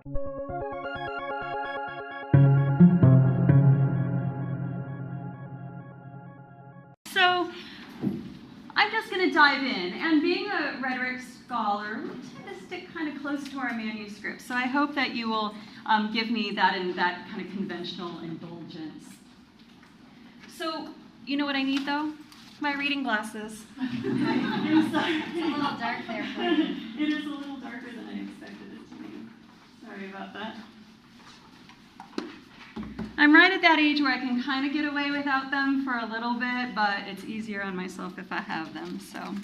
So I'm just going to dive in, and being a rhetoric scholar, we tend to stick kind of close to our manuscript, so I hope that you will give me that kind of conventional indulgence. So, you know what I need, though? My reading glasses. I'm sorry. It's a little dark there for you. It is a little darker than I expected it to be. Sorry about that. I'm right at that age where I can kind of get away without them for a little bit, but it's easier on myself if I have them, so.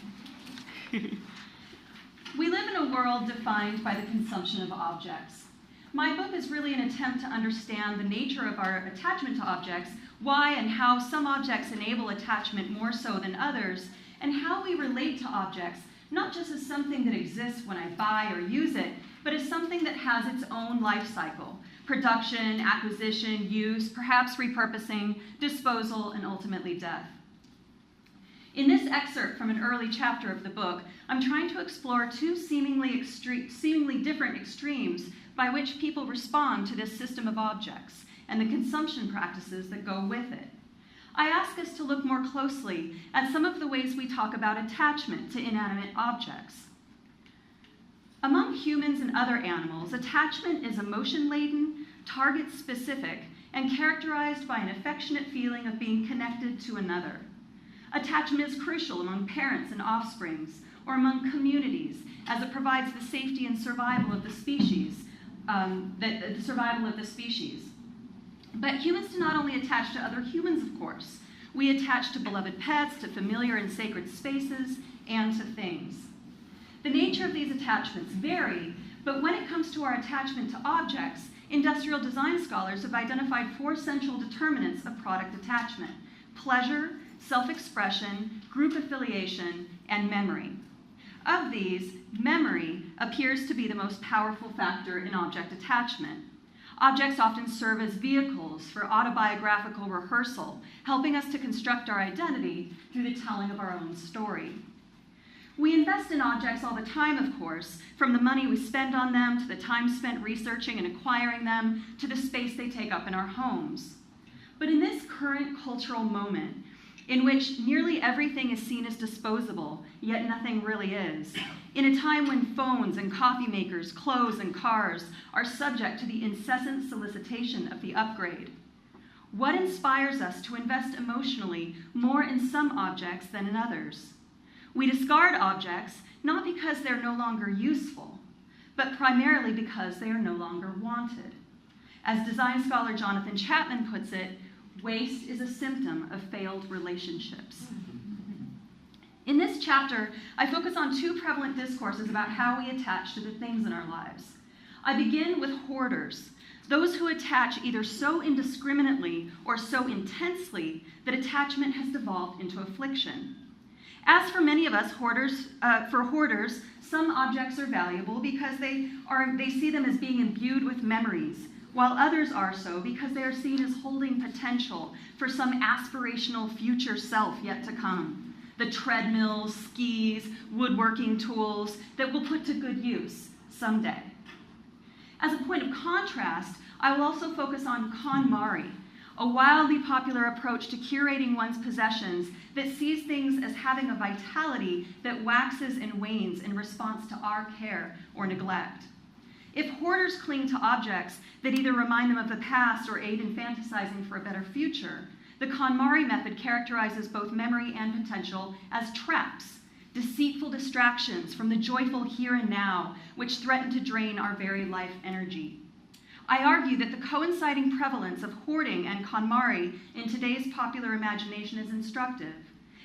We live in a world defined by the consumption of objects. My book is really an attempt to understand the nature of our attachment to objects, why and how some objects enable attachment more so than others, and how we relate to objects, not just as something that exists when I buy or use it, but as something that has its own life cycle: production, acquisition, use, perhaps repurposing, disposal, and ultimately death. In this excerpt from an early chapter of the book, I'm trying to explore two seemingly different extremes by which people respond to this system of objects and the consumption practices that go with it. I ask us to look more closely at some of the ways we talk about attachment to inanimate objects. Among humans and other animals, attachment is emotion-laden, target-specific, and characterized by an affectionate feeling of being connected to another. Attachment is crucial among parents and offsprings, or among communities, as it provides the safety and survival of the species. But humans do not only attach to other humans, of course. We attach to beloved pets, to familiar and sacred spaces, and to things. The nature of these attachments vary, but when it comes to our attachment to objects, industrial design scholars have identified 4 central determinants of product attachment: pleasure, self-expression, group affiliation, and memory. Of these, memory appears to be the most powerful factor in object attachment. Objects often serve as vehicles for autobiographical rehearsal, helping us to construct our identity through the telling of our own story. We invest in objects all the time, of course, from the money we spend on them, to the time spent researching and acquiring them, to the space they take up in our homes. But in this current cultural moment, in which nearly everything is seen as disposable, yet nothing really is, in a time when phones and coffee makers, clothes and cars are subject to the incessant solicitation of the upgrade, what inspires us to invest emotionally more in some objects than in others? We discard objects not because they're no longer useful, but primarily because they are no longer wanted. As design scholar Jonathan Chapman puts it, waste is a symptom of failed relationships. In this chapter, I focus on 2 prevalent discourses about how we attach to the things in our lives. I begin with hoarders, those who attach either so indiscriminately or so intensely that attachment has devolved into affliction. As for many of us, hoarders, some objects are valuable because they see them as being imbued with memories, while others are so because they are seen as holding potential for some aspirational future self yet to come. The treadmills, skis, woodworking tools that we'll put to good use someday. As a point of contrast, I will also focus on KonMari, a wildly popular approach to curating one's possessions that sees things as having a vitality that waxes and wanes in response to our care or neglect. If hoarders cling to objects that either remind them of the past or aid in fantasizing for a better future, the KonMari method characterizes both memory and potential as traps, deceitful distractions from the joyful here and now, which threaten to drain our very life energy. I argue that the coinciding prevalence of hoarding and KonMari in today's popular imagination is instructive.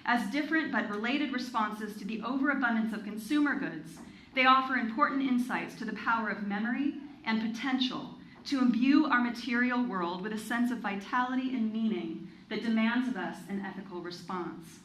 As different but related responses to the overabundance of consumer goods, they offer important insights to the power of memory and potential to imbue our material world with a sense of vitality and meaning that demands of us an ethical response.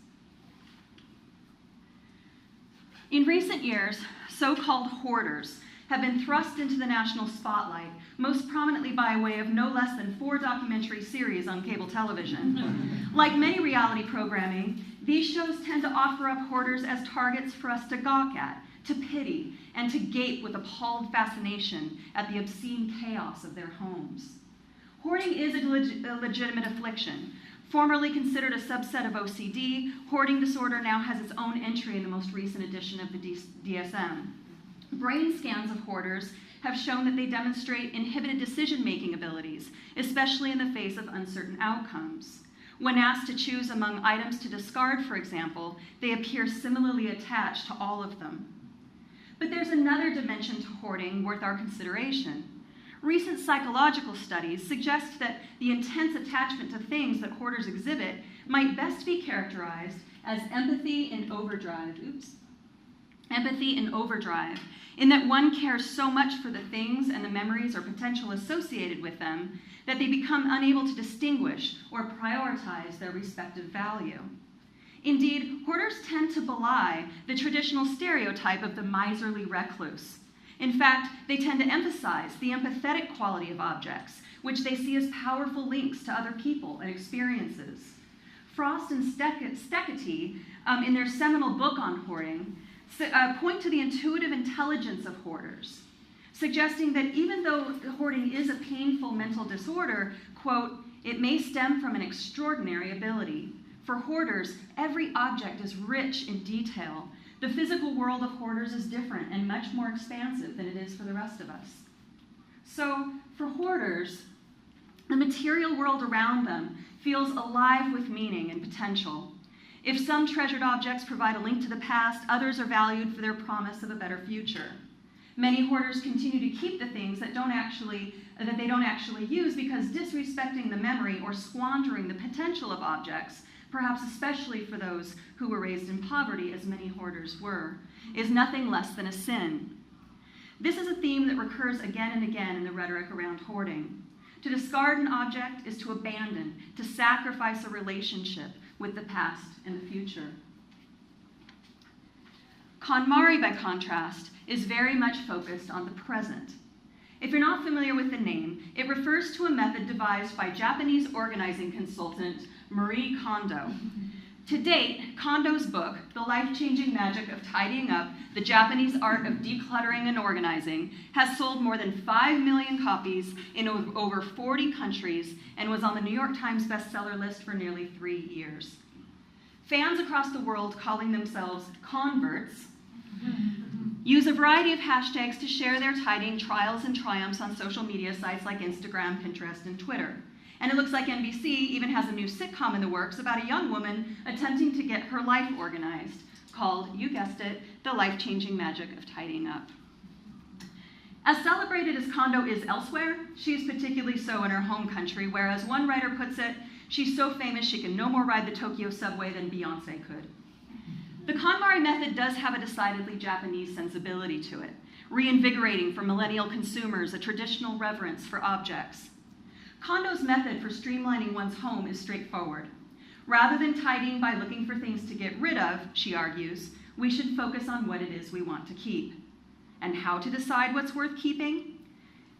In recent years, so-called hoarders have been thrust into the national spotlight, most prominently by way of no less than 4 documentary series on cable television. Like many reality programming, these shows tend to offer up hoarders as targets for us to gawk at, to pity, and to gape with appalled fascination at the obscene chaos of their homes. Hoarding is a legitimate affliction. Formerly considered a subset of OCD, hoarding disorder now has its own entry in the most recent edition of the DSM. Brain scans of hoarders have shown that they demonstrate inhibited decision-making abilities, especially in the face of uncertain outcomes. When asked to choose among items to discard, for example, they appear similarly attached to all of them. But there's another dimension to hoarding worth our consideration. Recent psychological studies suggest that the intense attachment to things that hoarders exhibit might best be characterized as empathy in overdrive. Empathy in overdrive, in that one cares so much for the things and the memories or potential associated with them that they become unable to distinguish or prioritize their respective value. Indeed, hoarders tend to belie the traditional stereotype of the miserly recluse. In fact, they tend to emphasize the empathetic quality of objects, which they see as powerful links to other people and experiences. Frost and Steketee, in their seminal book on hoarding, point to the intuitive intelligence of hoarders, suggesting that even though hoarding is a painful mental disorder, quote, it may stem from an extraordinary ability. For hoarders, every object is rich in detail. The physical world of hoarders is different and much more expansive than it is for the rest of us. So, for hoarders, the material world around them feels alive with meaning and potential. If some treasured objects provide a link to the past, others are valued for their promise of a better future. Many hoarders continue to keep the things that they don't actually use because disrespecting the memory or squandering the potential of objects, perhaps especially for those who were raised in poverty, as many hoarders were, is nothing less than a sin. This is a theme that recurs again and again in the rhetoric around hoarding. To discard an object is to abandon, to sacrifice a relationship with the past and the future. KonMari, by contrast, is very much focused on the present. If you're not familiar with the name, it refers to a method devised by Japanese organizing consultant Marie Kondo. To date, Kondo's book, The Life-Changing Magic of Tidying Up, The Japanese Art of Decluttering and Organizing, has sold more than 5 million copies in over 40 countries and was on the New York Times bestseller list for nearly 3 years. Fans across the world, calling themselves converts, use a variety of hashtags to share their tidying trials and triumphs on social media sites like Instagram, Pinterest, and Twitter. And it looks like NBC even has a new sitcom in the works about a young woman attempting to get her life organized, called, you guessed it, The Life-Changing Magic of Tidying Up. As celebrated as Kondo is elsewhere, she is particularly so in her home country, where, as one writer puts it, she's so famous she can no more ride the Tokyo subway than Beyonce could. The KonMari method does have a decidedly Japanese sensibility to it, reinvigorating for millennial consumers a traditional reverence for objects. Kondo's method for streamlining one's home is straightforward. Rather than tidying by looking for things to get rid of, she argues, we should focus on what it is we want to keep. And how to decide what's worth keeping?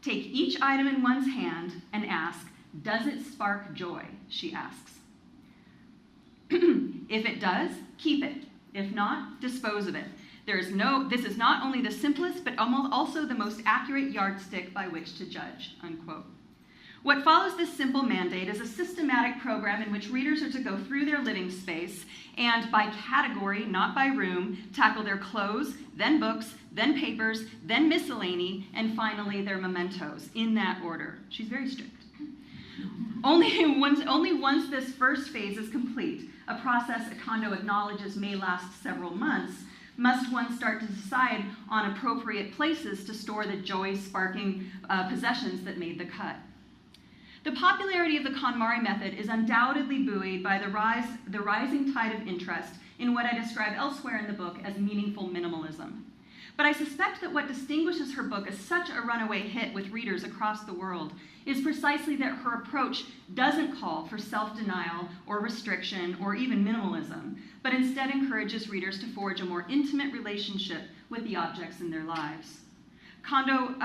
Take each item in one's hand and ask, does it spark joy? She asks. If it does, keep it. If not, dispose of it. This is not only the simplest, but also the most accurate yardstick by which to judge, unquote. What follows this simple mandate is a systematic program in which readers are to go through their living space and, by category, not by room, tackle their clothes, then books, then papers, then miscellany, and finally their mementos, in that order. She's very strict. Only once this first phase is complete, a process Kondo acknowledges may last several months, must one start to decide on appropriate places to store the joy-sparking possessions that made the cut. The popularity of the KonMari method is undoubtedly buoyed by the rising tide of interest in what I describe elsewhere in the book as meaningful minimalism. But I suspect that what distinguishes her book as such a runaway hit with readers across the world is precisely that her approach doesn't call for self-denial or restriction or even minimalism, but instead encourages readers to forge a more intimate relationship with the objects in their lives. Kondo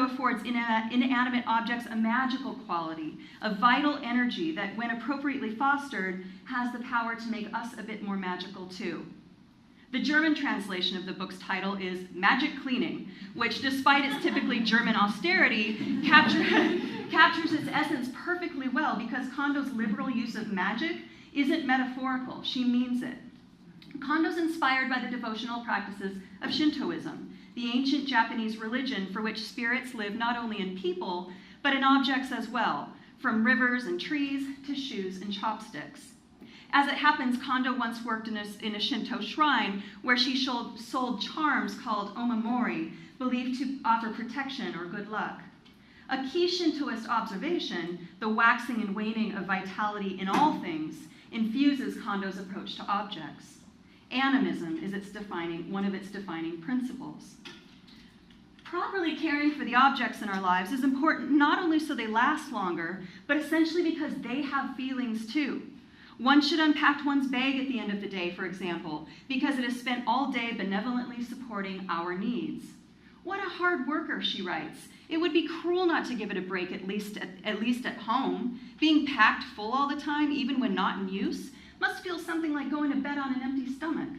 affords inanimate objects a magical quality, a vital energy that, when appropriately fostered, has the power to make us a bit more magical too. The German translation of the book's title is Magic Cleaning, which, despite its typically German austerity, captures its essence perfectly well because Kondo's liberal use of magic isn't metaphorical. She means it. Kondo's inspired by the devotional practices of Shintoism, the ancient Japanese religion for which spirits live not only in people, but in objects as well, from rivers and trees to shoes and chopsticks. As it happens, Kondo once worked in a Shinto shrine where she sold charms called omamori, believed to offer protection or good luck. A key Shintoist observation, the waxing and waning of vitality in all things, infuses Kondo's approach to objects. Animism is one of its defining principles. Properly caring for the objects in our lives is important not only so they last longer, but essentially because they have feelings too. One should unpack one's bag at the end of the day, for example, because it has spent all day benevolently supporting our needs. What a hard worker, she writes. It would be cruel not to give it a break, at least at home. Being packed full all the time, even when not in use, must feel something like going to bed on an empty stomach.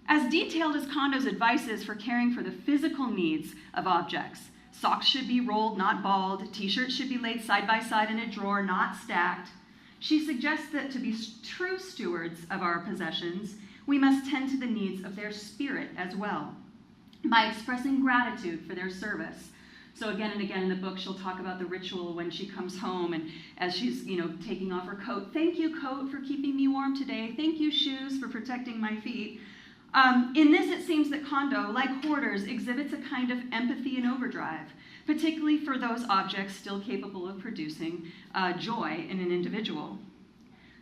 As detailed as Kondo's advice is for caring for the physical needs of objects, socks should be rolled, not balled, t-shirts should be laid side by side in a drawer, not stacked. She suggests that to be true stewards of our possessions, we must tend to the needs of their spirit as well, by expressing gratitude for their service. So again and again in the book, she'll talk about the ritual when she comes home and as she's, taking off her coat. Thank you, coat, for keeping me warm today. Thank you, shoes, for protecting my feet. In this, it seems that Kondo, like Hoarders, exhibits a kind of empathy in overdrive, particularly for those objects still capable of producing joy in an individual.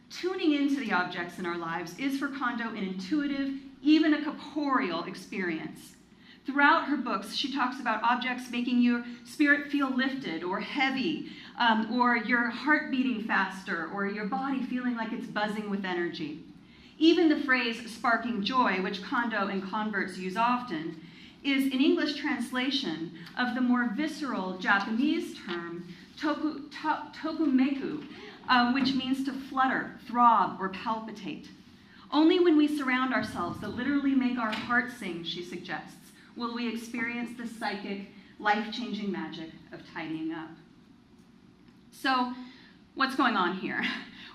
Tuning into the objects in our lives is for Kondo an intuitive, even a corporeal experience. Throughout her books, she talks about objects making your spirit feel lifted or heavy, or your heart beating faster, or your body feeling like it's buzzing with energy. Even the phrase sparking joy, which Kondo and converts use often, is an English translation of the more visceral Japanese term tokumeku, which means to flutter, throb, or palpitate. Only when we surround ourselves that literally make our hearts sing, she suggests, will we experience the psychic, life-changing magic of tidying up. So, what's going on here?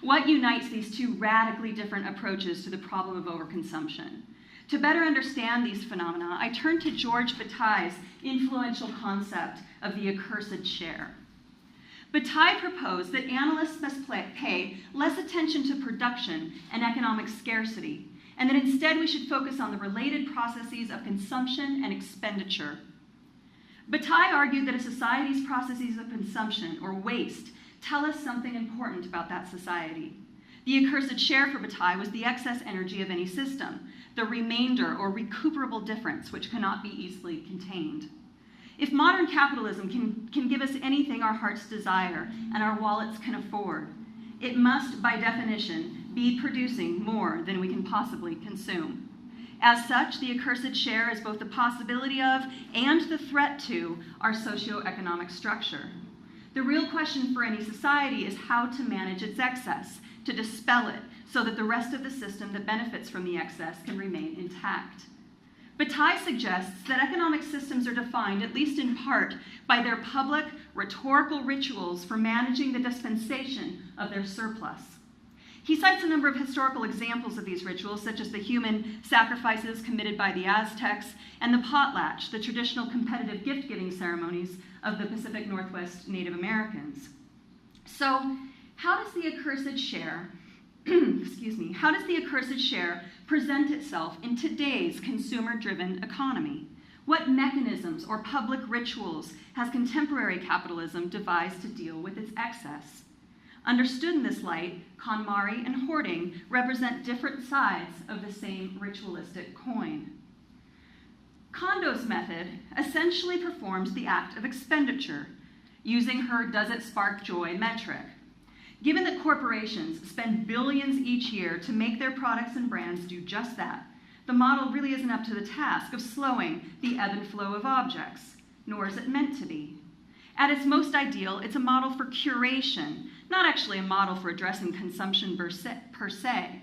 What unites these two radically different approaches to the problem of overconsumption? To better understand these phenomena, I turn to George Bataille's influential concept of the accursed share. Bataille proposed that analysts must pay less attention to production and economic scarcity, and that instead we should focus on the related processes of consumption and expenditure. Bataille argued that a society's processes of consumption, or waste, tell us something important about that society. The accursed share for Bataille was the excess energy of any system, the remainder or recuperable difference which cannot be easily contained. If modern capitalism can give us anything our hearts desire and our wallets can afford, it must, by definition, be producing more than we can possibly consume. As such, the accursed share is both the possibility of and the threat to our socioeconomic structure. The real question for any society is how to manage its excess, to dispel it, so that the rest of the system that benefits from the excess can remain intact. Bataille suggests that economic systems are defined, at least in part, by their public, rhetorical rituals for managing the dispensation of their surplus. He cites a number of historical examples of these rituals, such as the human sacrifices committed by the Aztecs and the potlatch, the traditional competitive gift-giving ceremonies of the Pacific Northwest Native Americans. So, how does the accursed share, how does the accursed share present itself in today's consumer-driven economy? What mechanisms or public rituals has contemporary capitalism devised to deal with its excess? Understood in this light, KonMari and hoarding represent different sides of the same ritualistic coin. Kondo's method essentially performs the act of expenditure, using her does it spark joy metric. Given that corporations spend billions each year to make their products and brands do just that, the model really isn't up to the task of slowing the ebb and flow of objects, nor is it meant to be. At its most ideal, it's a model for curation, not actually a model for addressing consumption per se.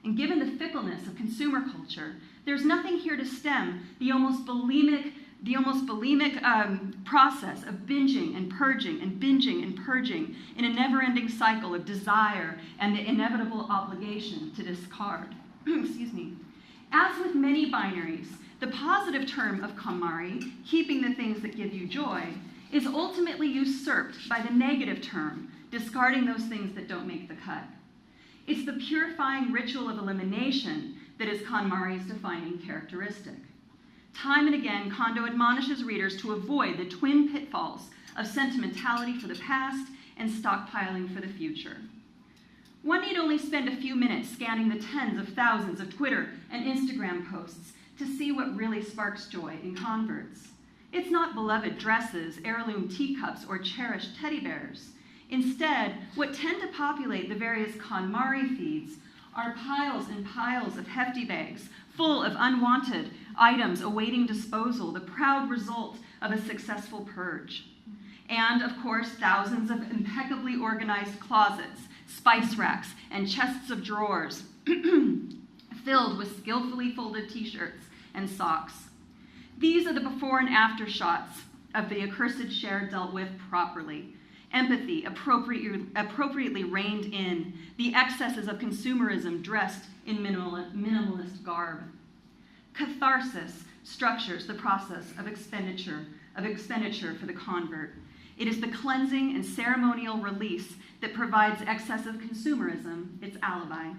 And given the fickleness of consumer culture, there's nothing here to stem the almost bulimic process of binging and purging and binging and purging in a never-ending cycle of desire and the inevitable obligation to discard. Excuse me. As with many binaries, the positive term of KonMari, keeping the things that give you joy, is ultimately usurped by the negative term, discarding those things that don't make the cut. It's the purifying ritual of elimination that is KonMari's defining characteristic. Time and again, Kondo admonishes readers to avoid the twin pitfalls of sentimentality for the past and stockpiling for the future. One need only spend a few minutes scanning the tens of thousands of Twitter and Instagram posts to see what really sparks joy in converts. It's not beloved dresses, heirloom teacups, or cherished teddy bears. Instead, what tend to populate the various KonMari feeds are piles and piles of hefty bags full of unwanted items awaiting disposal, the proud result of a successful purge. And, of course, thousands of impeccably organized closets, spice racks, and chests of drawers filled with skillfully folded t-shirts and socks. These are the before and after shots of the accursed share dealt with properly. Empathy appropriately reined in, the excesses of consumerism dressed in minimalist garb. Catharsis structures the process of expenditure for the convert. It is the cleansing and ceremonial release that provides excessive consumerism its alibi.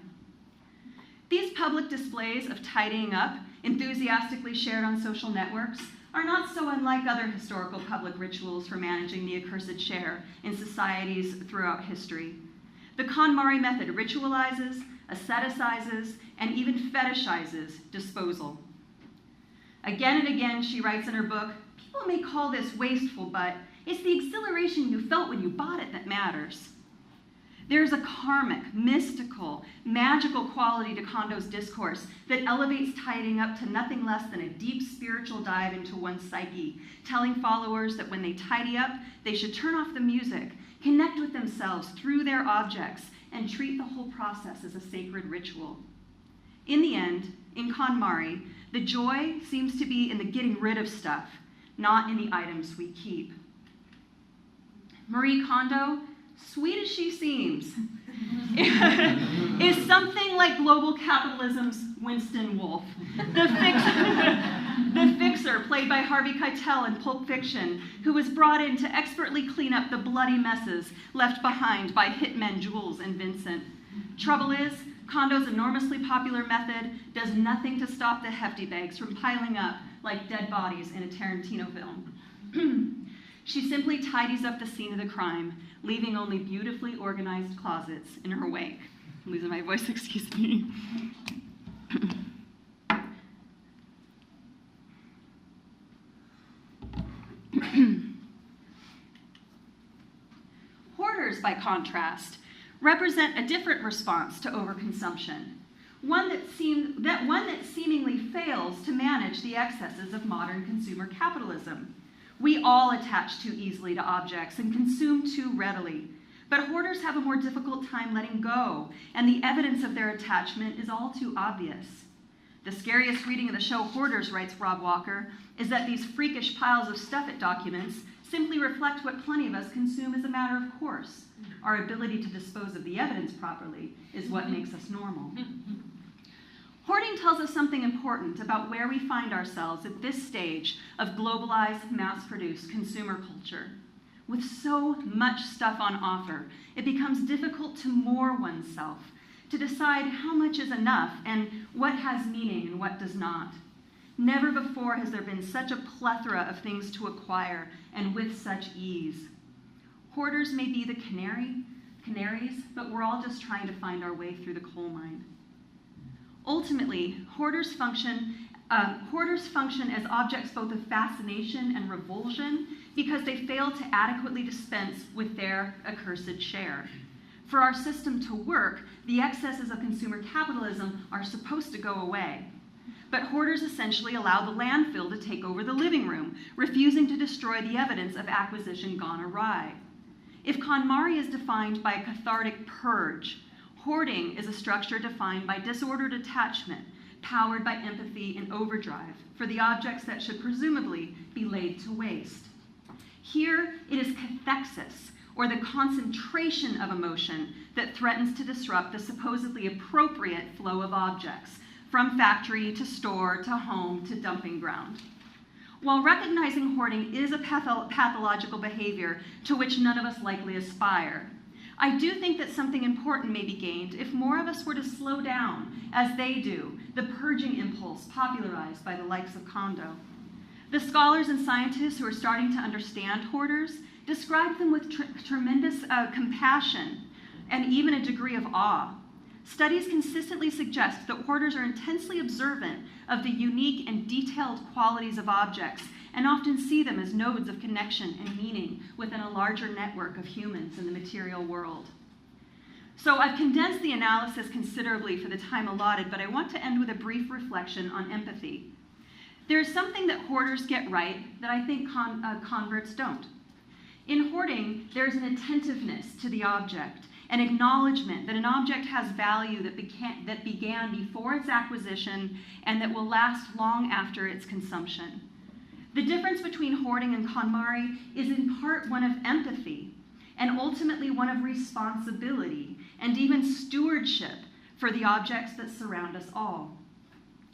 These public displays of tidying up, enthusiastically shared on social networks, are not so unlike other historical public rituals for managing the accursed share in societies throughout history. The KonMari method ritualizes, asceticizes, and even fetishizes disposal. Again and again, she writes in her book, people may call this wasteful, but it's the exhilaration you felt when you bought it that matters. There's a karmic, mystical, magical quality to Kondo's discourse that elevates tidying up to nothing less than a deep spiritual dive into one's psyche, telling followers that when they tidy up, they should turn off the music, connect with themselves through their objects, and treat the whole process as a sacred ritual. In the end, in KonMari, the joy seems to be in the getting rid of stuff, not in the items we keep. Marie Kondo, sweet as she seems, is something like global capitalism's Winston Wolfe. The fixer, played by Harvey Keitel in Pulp Fiction, who was brought in to expertly clean up the bloody messes left behind by hitmen Jules and Vincent. Trouble is, Kondo's enormously popular method does nothing to stop the hefty bags from piling up like dead bodies in a Tarantino film. She simply tidies up the scene of the crime, leaving only beautifully organized closets in her wake. I'm losing my voice, excuse me. Hoarders, by contrast, represent a different response to overconsumption, one that seemingly fails to manage the excesses of modern consumer capitalism. We all attach too easily to objects and consume too readily, but hoarders have a more difficult time letting go, and the evidence of their attachment is all too obvious. The scariest reading of the show Hoarders, writes Rob Walker, is that these freakish piles of stuff it documents simply reflect what plenty of us consume as a matter of course. Our ability to dispose of the evidence properly is what makes us normal. Hoarding tells us something important about where we find ourselves at this stage of globalized, mass-produced consumer culture. With so much stuff on offer, it becomes difficult to moor oneself, to decide how much is enough and what has meaning and what does not. Never before has there been such a plethora of things to acquire and with such ease. Hoarders may be the canaries, but we're all just trying to find our way through the coal mine. Ultimately, hoarders function as objects both of fascination and revulsion because they fail to adequately dispense with their accursed share. For our system to work, the excesses of consumer capitalism are supposed to go away. But hoarders essentially allow the landfill to take over the living room, refusing to destroy the evidence of acquisition gone awry. If KonMari is defined by a cathartic purge, Hoarding is a structure defined by disordered attachment, powered by empathy and overdrive for the objects that should presumably be laid to waste. Here, it is cathexis, or the concentration of emotion, that threatens to disrupt the supposedly appropriate flow of objects, from factory to store to home to dumping ground. While recognizing hoarding is a pathological behavior to which none of us likely aspire, I do think that something important may be gained if more of us were to slow down, as they do, the purging impulse popularized by the likes of Kondo. The scholars and scientists who are starting to understand hoarders describe them with tremendous compassion and even a degree of awe. Studies consistently suggest that hoarders are intensely observant of the unique and detailed qualities of objects and often see them as nodes of connection and meaning within a larger network of humans in the material world. So I've condensed the analysis considerably for the time allotted, but I want to end with a brief reflection on empathy. There's something that hoarders get right that I think converts don't. In hoarding, there's an attentiveness to the object, an acknowledgement that an object has value that began before its acquisition and that will last long after its consumption. The difference between hoarding and KonMari is in part one of empathy and ultimately one of responsibility and even stewardship for the objects that surround us all.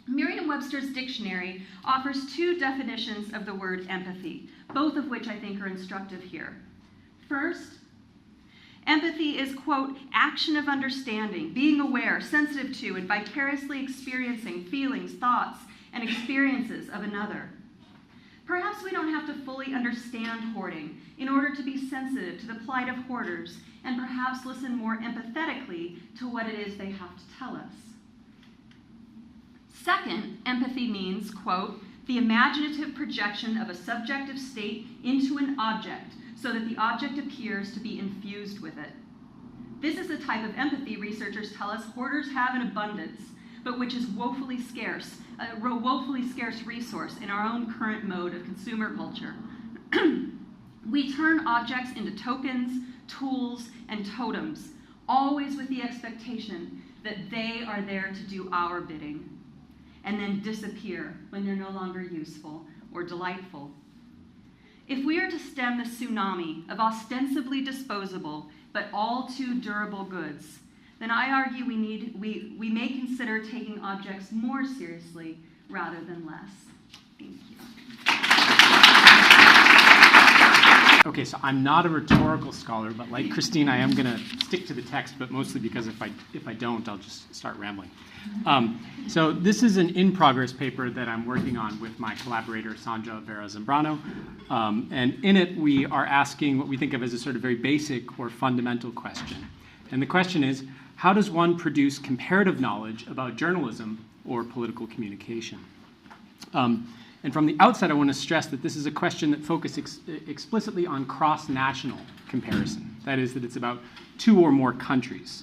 Merriam-Webster's dictionary offers two definitions of the word empathy, both of which I think are instructive here. First, empathy is, quote, action of understanding, being aware, sensitive to, and vicariously experiencing feelings, thoughts, and experiences of another. Perhaps we don't have to fully understand hoarding in order to be sensitive to the plight of hoarders and perhaps listen more empathetically to what it is they have to tell us. Second, empathy means, quote, the imaginative projection of a subjective state into an object so that the object appears to be infused with it. This is the type of empathy researchers tell us hoarders have in abundance, but which is woefully scarce, a woefully scarce resource in our own current mode of consumer culture. We turn objects into tokens, tools, and totems, always with the expectation that they are there to do our bidding, and then disappear when they're no longer useful or delightful. If we are to stem the tsunami of ostensibly disposable but all too durable goods, then I argue we may consider taking objects more seriously rather than less. Thank you. Okay, so I'm not a rhetorical scholar, but like Christine, I am going to stick to the text, but mostly because if I don't, I'll just start rambling. So this is an in-progress paper that I'm working on with my collaborator, Sandra Vera-Zambrano. And in it, we are asking what we think of as a sort of very basic or fundamental question. And the question is, how does one produce comparative knowledge about journalism or political communication? And from the outset, I want to stress that this is a question that focuses explicitly on cross-national comparison. That is, that it's about two or more countries.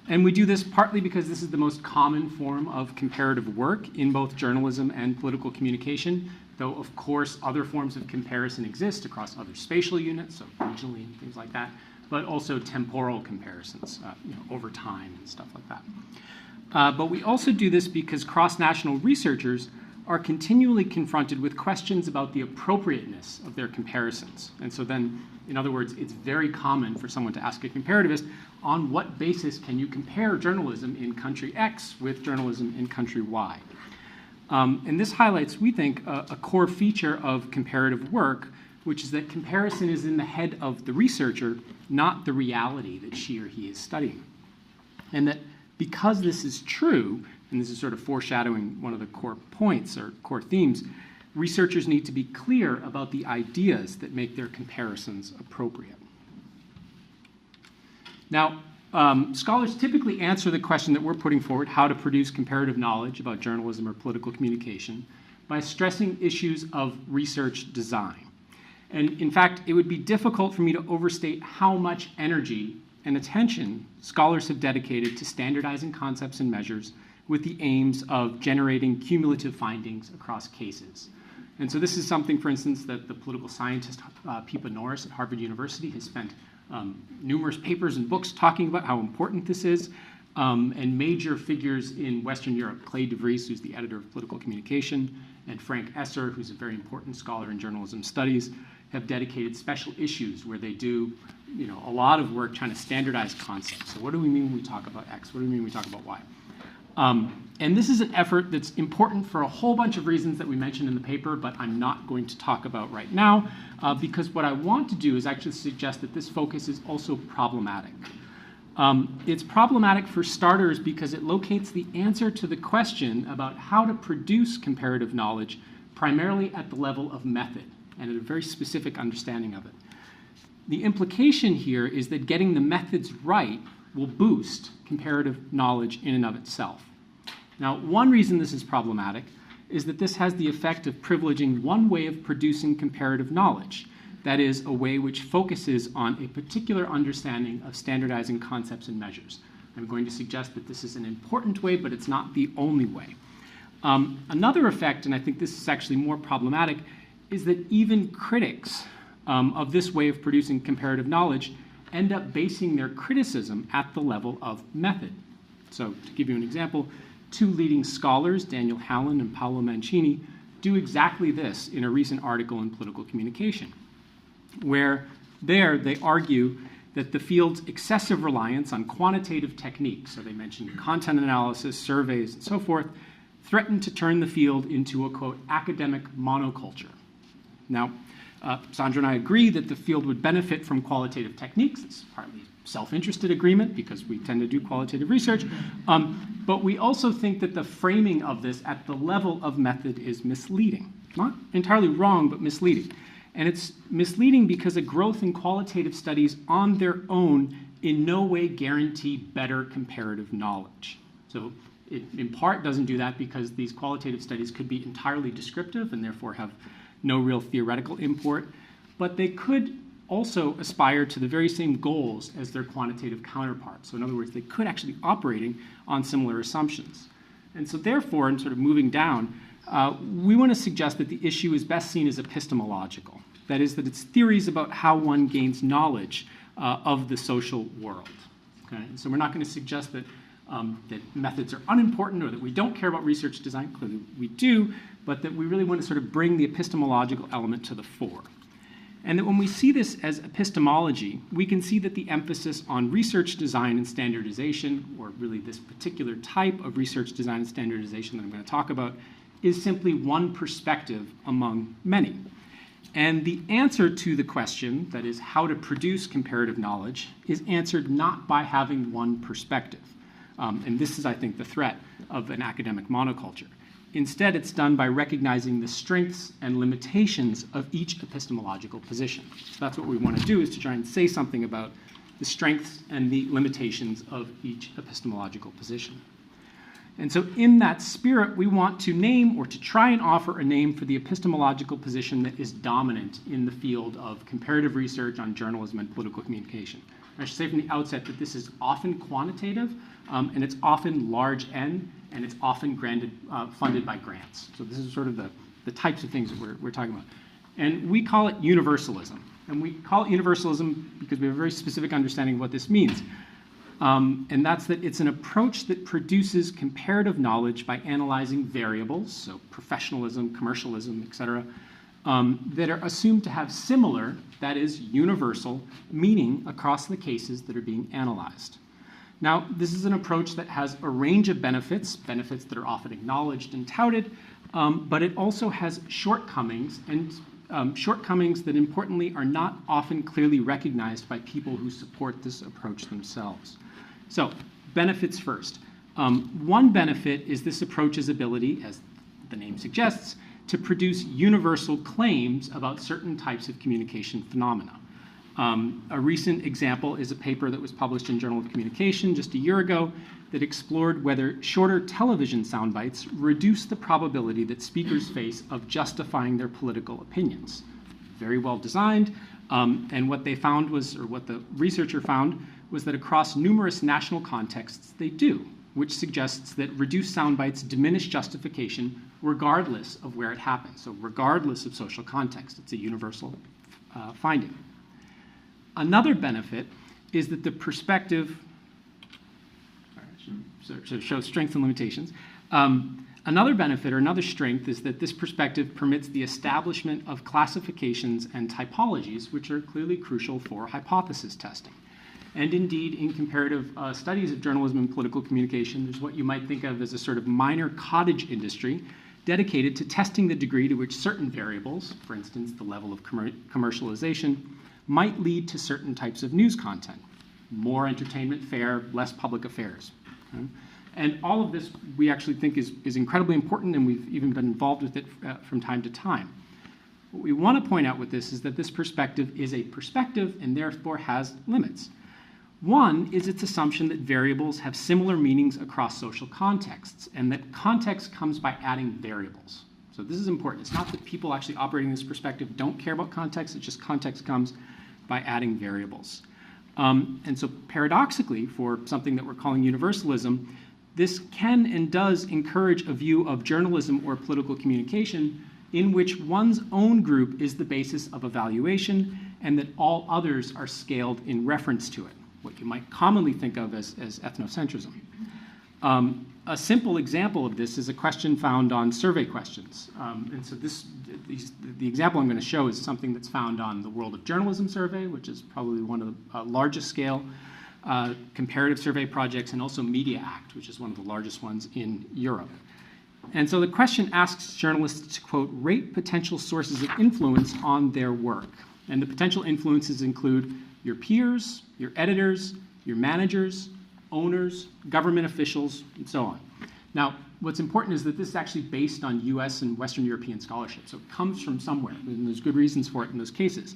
And we do this partly because this is the most common form of comparative work in both journalism and political communication, though, of course, other forms of comparison exist across other spatial units, so regionally and things like that, but also temporal comparisons, over time and stuff like that. But we also do this because cross-national researchers are continually confronted with questions about the appropriateness of their comparisons. And so then, in other words, it's very common for someone to ask a comparativist, on what basis can you compare journalism in country X with journalism in country Y? And this highlights, we think, a core feature of comparative work, which is that comparison is in the head of the researcher, not the reality that she or he is studying. And that because this is true, and this is sort of foreshadowing one of the core points or core themes, researchers need to be clear about the ideas that make their comparisons appropriate. Now, scholars typically answer the question that we're putting forward, how to produce comparative knowledge about journalism or political communication, by stressing issues of research design. And in fact, it would be difficult for me to overstate how much energy and attention scholars have dedicated to standardizing concepts and measures with the aims of generating cumulative findings across cases. And so this is something, for instance, that the political scientist Pippa Norris at Harvard University has spent numerous papers and books talking about how important this is. and major figures in Western Europe, Clay de Vries, who's the editor of Political Communication, and Frank Esser, who's a very important scholar in journalism studies, have dedicated special issues where they do a lot of work trying to standardize concepts. So what do we mean when we talk about X? What do we mean when we talk about Y? And this is an effort that's important for a whole bunch of reasons that we mentioned in the paper, but I'm not going to talk about right now, because what I want to do is actually suggest that this focus is also problematic. It's problematic for starters because it locates the answer to the question about how to produce comparative knowledge primarily at the level of method and at a very specific understanding of it. The implication here is that getting the methods right will boost comparative knowledge in and of itself. Now, one reason this is problematic is that this has the effect of privileging one way of producing comparative knowledge. That is, a way which focuses on a particular understanding of standardizing concepts and measures. I'm going to suggest that this is an important way, but it's not the only way. Another effect, and I think this is actually more problematic, is that even critics of this way of producing comparative knowledge end up basing their criticism at the level of method. So to give you an example, two leading scholars, Daniel Hallen and Paolo Mancini, do exactly this in a recent article in Political Communication, where they argue that the field's excessive reliance on quantitative techniques, so they mention content analysis, surveys, and so forth, threaten to turn the field into a, quote, academic monoculture. Now, Sandra and I agree that the field would benefit from qualitative techniques. It's partly self-interested agreement because we tend to do qualitative research. But we also think that the framing of this at the level of method is misleading. Not entirely wrong, but misleading. And it's misleading because a growth in qualitative studies on their own in no way guarantee better comparative knowledge. So it in part doesn't do that because these qualitative studies could be entirely descriptive and therefore have no real theoretical import, but they could also aspire to the very same goals as their quantitative counterparts. So in other words, they could actually be operating on similar assumptions. And so therefore, in sort of moving down, we want to suggest that the issue is best seen as epistemological. That is, that it's theories about how one gains knowledge of the social world. Okay? And so we're not going to suggest that methods are unimportant or that we don't care about research design. Clearly we do, but that we really want to sort of bring the epistemological element to the fore. And that when we see this as epistemology, we can see that the emphasis on research design and standardization, or really this particular type of research design and standardization that I'm going to talk about, is simply one perspective among many. And the answer to the question, that is how to produce comparative knowledge, is answered not by having one perspective. And this is, I think, the threat of an academic monoculture. Instead, it's done by recognizing the strengths and limitations of each epistemological position. So that's what we want to do, is to try and say something about the strengths and the limitations of each epistemological position. And so in that spirit, we want to name or to try and offer a name for the epistemological position that is dominant in the field of comparative research on journalism and political communication. I should say from the outset that this is often quantitative, and it's often large N, and it's often funded by grants. So this is sort of the types of things that we're talking about. And we call it universalism. And we call it universalism because we have a very specific understanding of what this means. And that's that it's an approach that produces comparative knowledge by analyzing variables, so professionalism, commercialism, et cetera, that are assumed to have similar, that is, universal, meaning across the cases that are being analyzed. Now, this is an approach that has a range of benefits that are often acknowledged and touted, but it also has shortcomings, and shortcomings that importantly are not often clearly recognized by people who support this approach themselves. So, benefits first. One benefit is this approach's ability, as the name suggests, to produce universal claims about certain types of communication phenomena. A recent example is a paper that was published in Journal of Communication just a year ago that explored whether shorter television sound bites reduce the probability that speakers face of justifying their political opinions. Very well designed, and what they found was, or what the researcher found, was that across numerous national contexts they do, which suggests that reduced sound bites diminish justification regardless of where it happens. So regardless of social context, it's a universal finding. Another benefit is that the perspective, sorry, I sort of shows strengths and limitations. Another benefit or another strength is that this perspective permits the establishment of classifications and typologies, which are clearly crucial for hypothesis testing. And indeed, in comparative studies of journalism and political communication, there's what you might think of as a sort of minor cottage industry dedicated to testing the degree to which certain variables, for instance, the level of commercialization, might lead to certain types of news content. More entertainment fare, less public affairs. Okay? And all of this we actually think is incredibly important, and we've even been involved with it from time to time. What we want to point out with this is that this perspective is a perspective and therefore has limits. One is its assumption that variables have similar meanings across social contexts, and that context comes by adding variables. So this is important. It's not that people actually operating this perspective don't care about context, it's just context comes by adding variables. And so paradoxically, for something that we're calling universalism, this can and does encourage a view of journalism or political communication in which one's own group is the basis of evaluation and that all others are scaled in reference to it, what you might commonly think of as ethnocentrism. A simple example of this is a question found on survey questions. And so the example I'm going to show is something that's found on the World of Journalism survey, which is probably one of the largest scale comparative survey projects, and also MediaAct, which is one of the largest ones in Europe. And so the question asks journalists to, quote, rate potential sources of influence on their work. And the potential influences include your peers, your editors, your managers, owners, government officials, and so on. Now, what's important is that this is actually based on US and Western European scholarship, so it comes from somewhere, and there's good reasons for it in those cases.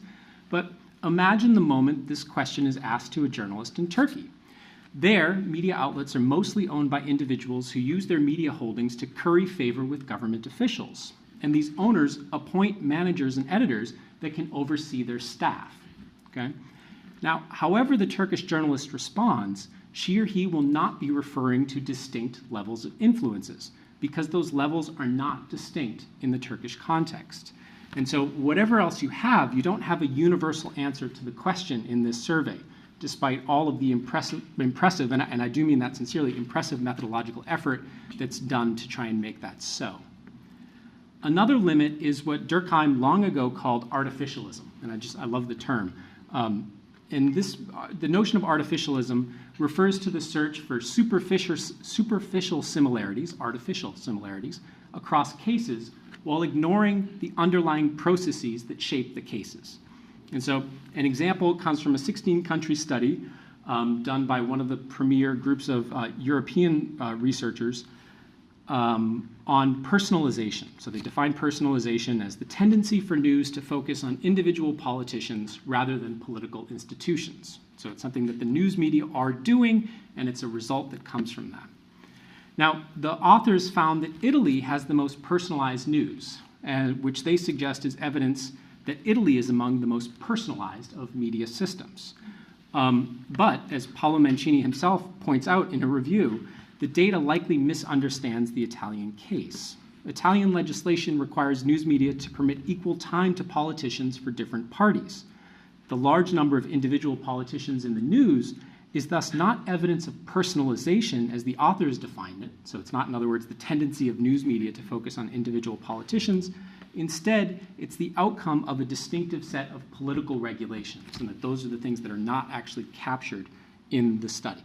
But imagine the moment this question is asked to a journalist in Turkey. There, media outlets are mostly owned by individuals who use their media holdings to curry favor with government officials. And these owners appoint managers and editors that can oversee their staff. Okay? Now, however the Turkish journalist responds, she or he will not be referring to distinct levels of influences, because those levels are not distinct in the Turkish context. And so whatever else you have, you don't have a universal answer to the question in this survey, despite all of the impressive and I do mean that sincerely, impressive methodological effort that's done to try and make that so. Another limit is what Durkheim long ago called artificialism, and I love the term. And the notion of artificialism refers to the search for superficial similarities, artificial similarities, across cases, while ignoring the underlying processes that shape the cases. And so an example comes from a 16-country study done by one of the premier groups of European researchers on personalization. So they define personalization as the tendency for news to focus on individual politicians rather than political institutions. So it's something that the news media are doing, and it's a result that comes from that. Now, the authors found that Italy has the most personalized news, which they suggest is evidence that Italy is among the most personalized of media systems. But, as Paolo Mancini himself points out in a review, the data likely misunderstands the Italian case. Italian legislation requires news media to permit equal time to politicians for different parties. The large number of individual politicians in the news is thus not evidence of personalization as the authors defined it. So it's not, in other words, the tendency of news media to focus on individual politicians. Instead, it's the outcome of a distinctive set of political regulations, and that those are the things that are not actually captured in the study.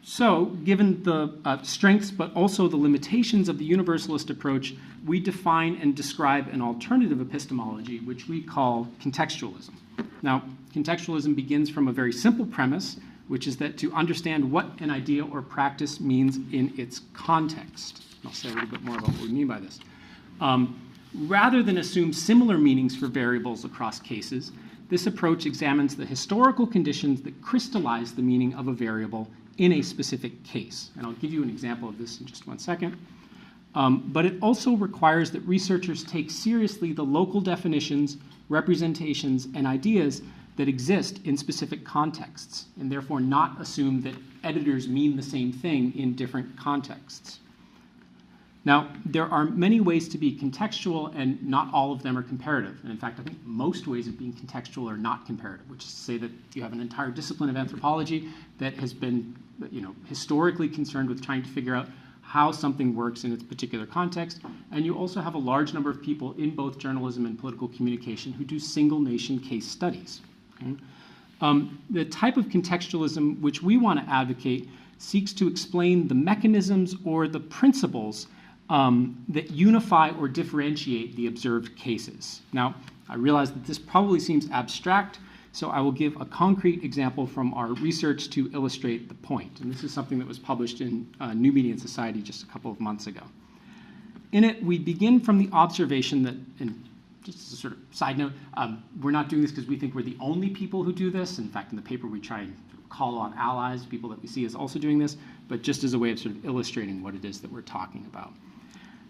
So, given the strengths but also the limitations of the universalist approach, we define and describe an alternative epistemology, which we call contextualism. Now, contextualism begins from a very simple premise, which is that to understand what an idea or practice means in its context. I'll say a little bit more about what we mean by this. Rather than assume similar meanings for variables across cases, this approach examines the historical conditions that crystallize the meaning of a variable in a specific case. And I'll give you an example of this in just one second. But it also requires that researchers take seriously the local definitions, representations, and ideas that exist in specific contexts, and therefore not assume that editors mean the same thing in different contexts. Now, there are many ways to be contextual, and not all of them are comparative. And in fact, I think most ways of being contextual are not comparative, which is to say that you have an entire discipline of anthropology that has been, historically concerned with trying to figure out how something works in its particular context. And you also have a large number of people in both journalism and political communication who do single nation case studies. Okay? The type of contextualism which we want to advocate seeks to explain the mechanisms or the principles that unify or differentiate the observed cases. Now, I realize that this probably seems abstract, so I will give a concrete example from our research to illustrate the point. And this is something that was published in New Media and Society just a couple of months ago. In it, we begin from the observation that, and just as a sort of side note, we're not doing this because we think we're the only people who do this. In fact, in the paper, we try and call on allies, people that we see as also doing this, but just as a way of sort of illustrating what it is that we're talking about.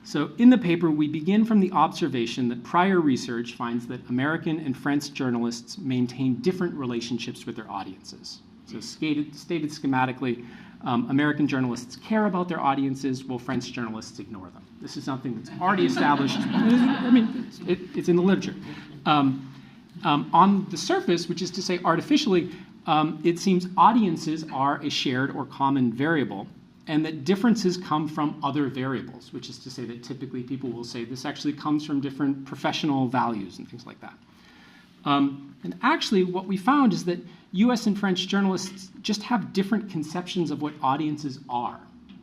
So in the paper, we begin from the observation that prior research finds that American and French journalists maintain different relationships with their audiences. So stated schematically, American journalists care about their audiences, while French journalists ignore them. This is something that's already established. It's in the literature. On the surface, which is to say artificially, it seems audiences are a shared or common variable, and that differences come from other variables, which is to say that typically people will say this actually comes from different professional values and things like that. And actually what we found is that US and French journalists just have different conceptions of what audiences are.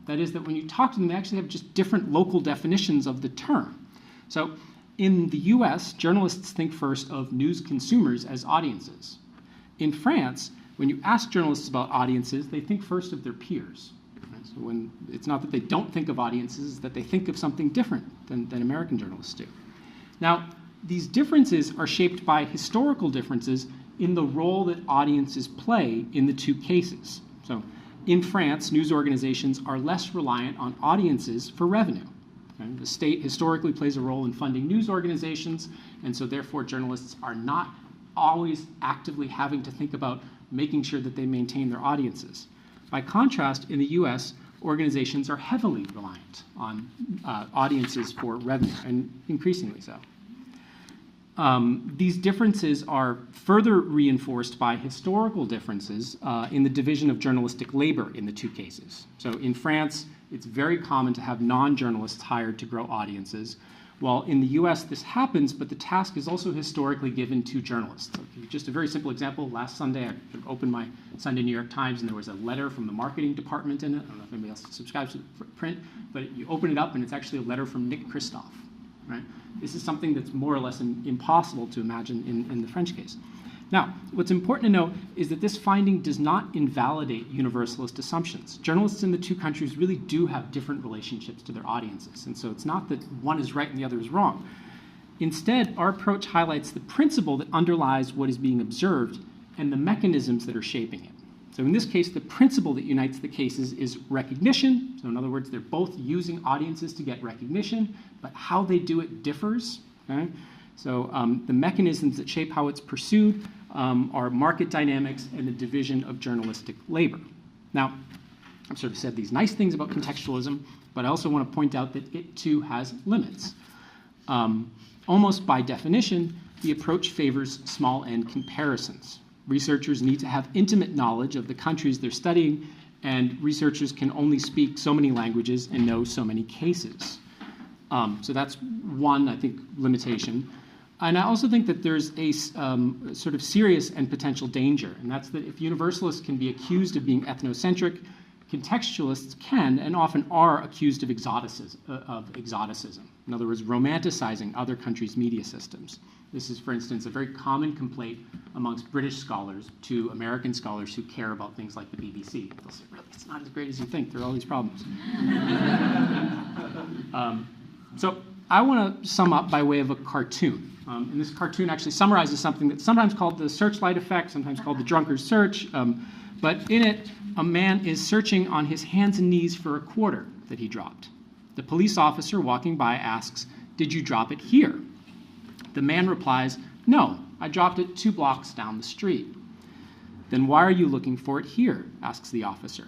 That is, that when you talk to them, they actually have just different local definitions of the term. So in the US, journalists think first of news consumers as audiences. In France, when you ask journalists about audiences, they think first of their peers. So when it's not that they don't think of audiences, it's that they think of something different than American journalists do. Now, these differences are shaped by historical differences in the role that audiences play in the two cases. So in France, news organizations are less reliant on audiences for revenue. Okay? The state historically plays a role in funding news organizations, and so therefore journalists are not always actively having to think about making sure that they maintain their audiences. By contrast, in the US, organizations are heavily reliant on audiences for revenue, and increasingly so. These differences are further reinforced by historical differences in the division of journalistic labor in the two cases. So in France, it's very common to have non-journalists hired to grow audiences, while in the US this happens, but the task is also historically given to journalists. So just a very simple example, last Sunday I opened my Sunday New York Times and there was a letter from the marketing department in it. I don't know if anybody else subscribes to print, but you open it up and it's actually a letter from Nick Kristof. Right? This is something that's more or less impossible to imagine in the French case. Now, what's important to know is that this finding does not invalidate universalist assumptions. Journalists in the two countries really do have different relationships to their audiences, and so it's not that one is right and the other is wrong. Instead, our approach highlights the principle that underlies what is being observed and the mechanisms that are shaping it. So in this case, the principle that unites the cases is recognition. So in other words, they're both using audiences to get recognition, but how they do it differs. Okay? So the mechanisms that shape how it's pursued are market dynamics and the division of journalistic labor. Now, I've sort of said these nice things about contextualism, but I also want to point out that it too has limits. Almost by definition, the approach favors small n comparisons. Researchers need to have intimate knowledge of the countries they're studying, and researchers can only speak so many languages and know so many cases. So that's one, I think, limitation. And I also think that there's a sort of serious and potential danger, and that's that if universalists can be accused of being ethnocentric, contextualists can and often are accused of exoticism. In other words, romanticizing other countries' media systems. This is, for instance, a very common complaint amongst British scholars to American scholars who care about things like the BBC. They'll say, really, it's not as great as you think. There are all these problems. So I want to sum up by way of a cartoon. And this cartoon actually summarizes something that's sometimes called the searchlight effect, sometimes called the drunkard's search. But in it, a man is searching on his hands and knees for a quarter that he dropped. The police officer walking by asks, "Did you drop it here?" The man replies, "No, I dropped it 2 blocks down the street." "Then why are you looking for it here?" asks the officer.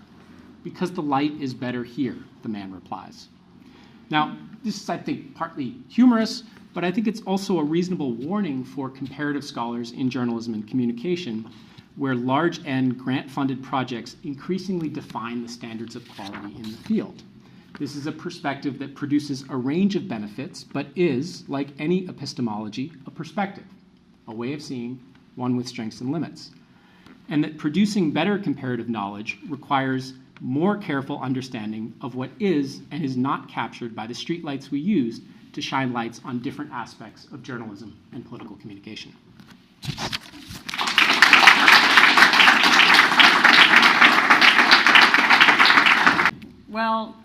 "Because the light is better here," the man replies. Now, this is, I think, partly humorous, but I think it's also a reasonable warning for comparative scholars in journalism and communication, where large-end grant-funded projects increasingly define the standards of quality in the field. This is a perspective that produces a range of benefits, but is, like any epistemology, a perspective, a way of seeing, one with strengths and limits. And that producing better comparative knowledge requires more careful understanding of what is and is not captured by the streetlights we use to shine lights on different aspects of journalism and political communication. Well,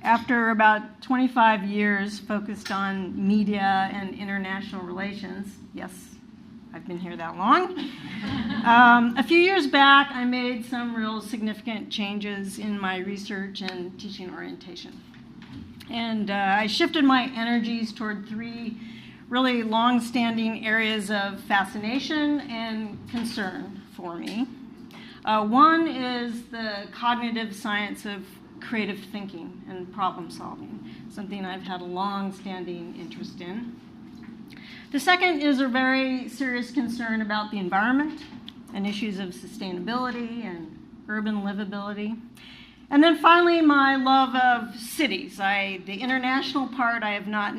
after about 25 years focused on media and international relations, yes, I've been here that long. A few years back, I made some real significant changes in my research and teaching orientation. And I shifted my energies toward three really long-standing areas of fascination and concern for me. One is the cognitive science of creative thinking and problem solving, something I've had a long-standing interest in. The second is a very serious concern about the environment and issues of sustainability and urban livability. And then finally, my love of cities. The international part I have not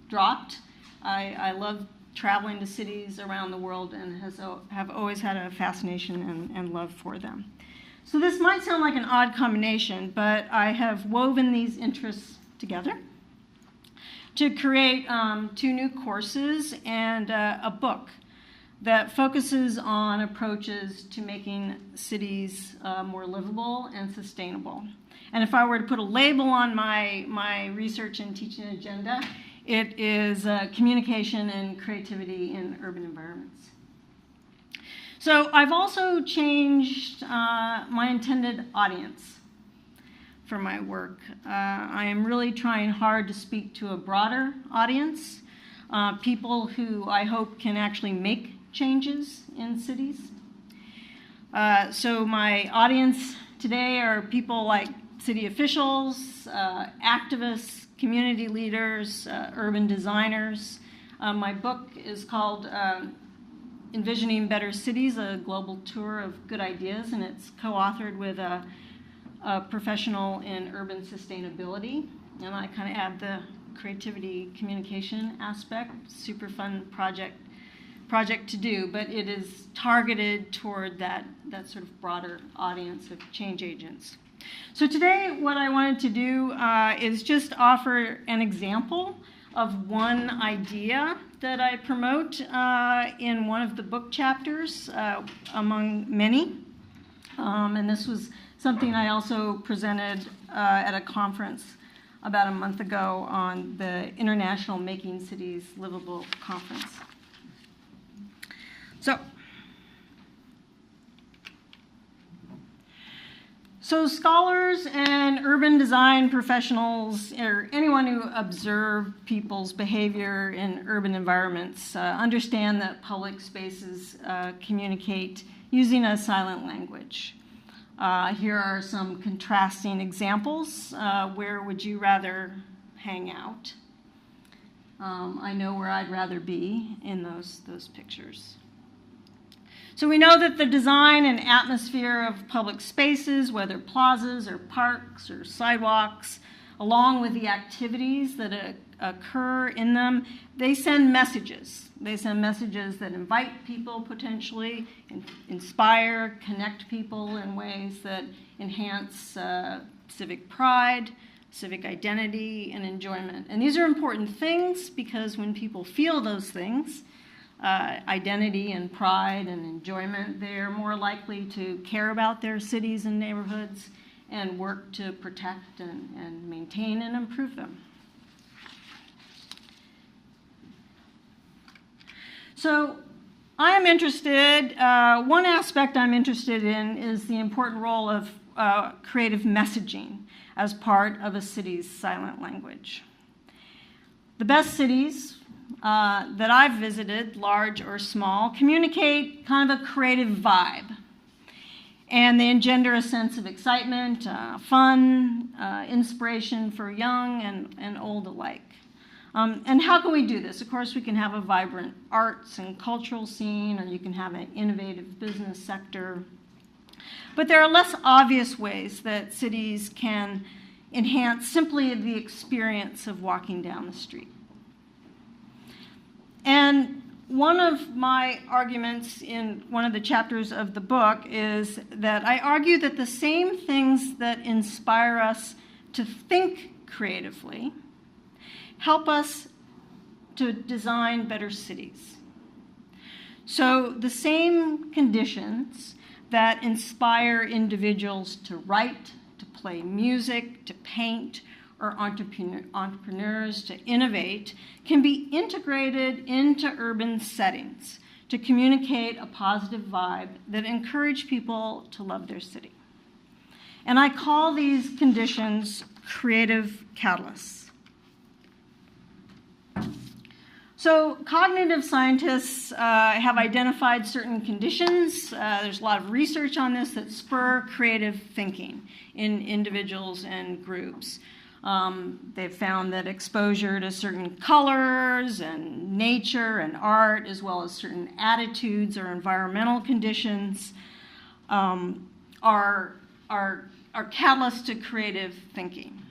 dropped. I love traveling to cities around the world and have always had a fascination and love for them. So this might sound like an odd combination, but I have woven these interests together to create 2 new courses and a book that focuses on approaches to making cities more livable and sustainable. And if I were to put a label on my research and teaching agenda, it is communication and creativity in urban environments. So I've also changed my intended audience for my work. I am really trying hard to speak to a broader audience, people who I hope can actually make changes in cities. So my audience today are people like city officials, activists, community leaders, urban designers. My book is called Envisioning Better Cities, a global tour of good ideas, and it's co-authored with a professional in urban sustainability. And I kind of add the creativity communication aspect. Super fun project to do, but it is targeted toward that sort of broader audience of change agents. So today what I wanted to do is just offer an example of one idea that I promote in one of the book chapters among many. And this was something I also presented at a conference about a month ago on the International Making Cities Livable Conference. So scholars and urban design professionals, or anyone who observe people's behavior in urban environments, understand that public spaces communicate using a silent language. Here are some contrasting examples. Where would you rather hang out? I know where I'd rather be in those pictures. So we know that the design and atmosphere of public spaces, whether plazas or parks or sidewalks, along with the activities that occur in them, they send messages. They send messages that invite people potentially, inspire, connect people in ways that enhance civic pride, civic identity, and enjoyment. And these are important things because when people feel those things, identity and pride and enjoyment, they're more likely to care about their cities and neighborhoods and work to protect and maintain and improve them. So I am interested, one aspect I'm interested in is the important role of creative messaging as part of a city's silent language. The best cities that I've visited, large or small, communicate kind of a creative vibe. And they engender a sense of excitement, fun, inspiration for young and old alike. And how can we do this? Of course, we can have a vibrant arts and cultural scene, or you can have an innovative business sector. But there are less obvious ways that cities can enhance simply the experience of walking down the street. And one of my arguments in one of the chapters of the book is that I argue that the same things that inspire us to think creatively help us to design better cities. So the same conditions that inspire individuals to write, to play music, to paint, or entrepreneurs to innovate can be integrated into urban settings to communicate a positive vibe that encourage people to love their city. And I call these conditions creative catalysts. So cognitive scientists have identified certain conditions. There's a lot of research on this that spur creative thinking in individuals and groups. They've found that exposure to certain colors and nature and art, as well as certain attitudes or environmental conditions, are catalysts to creative thinking.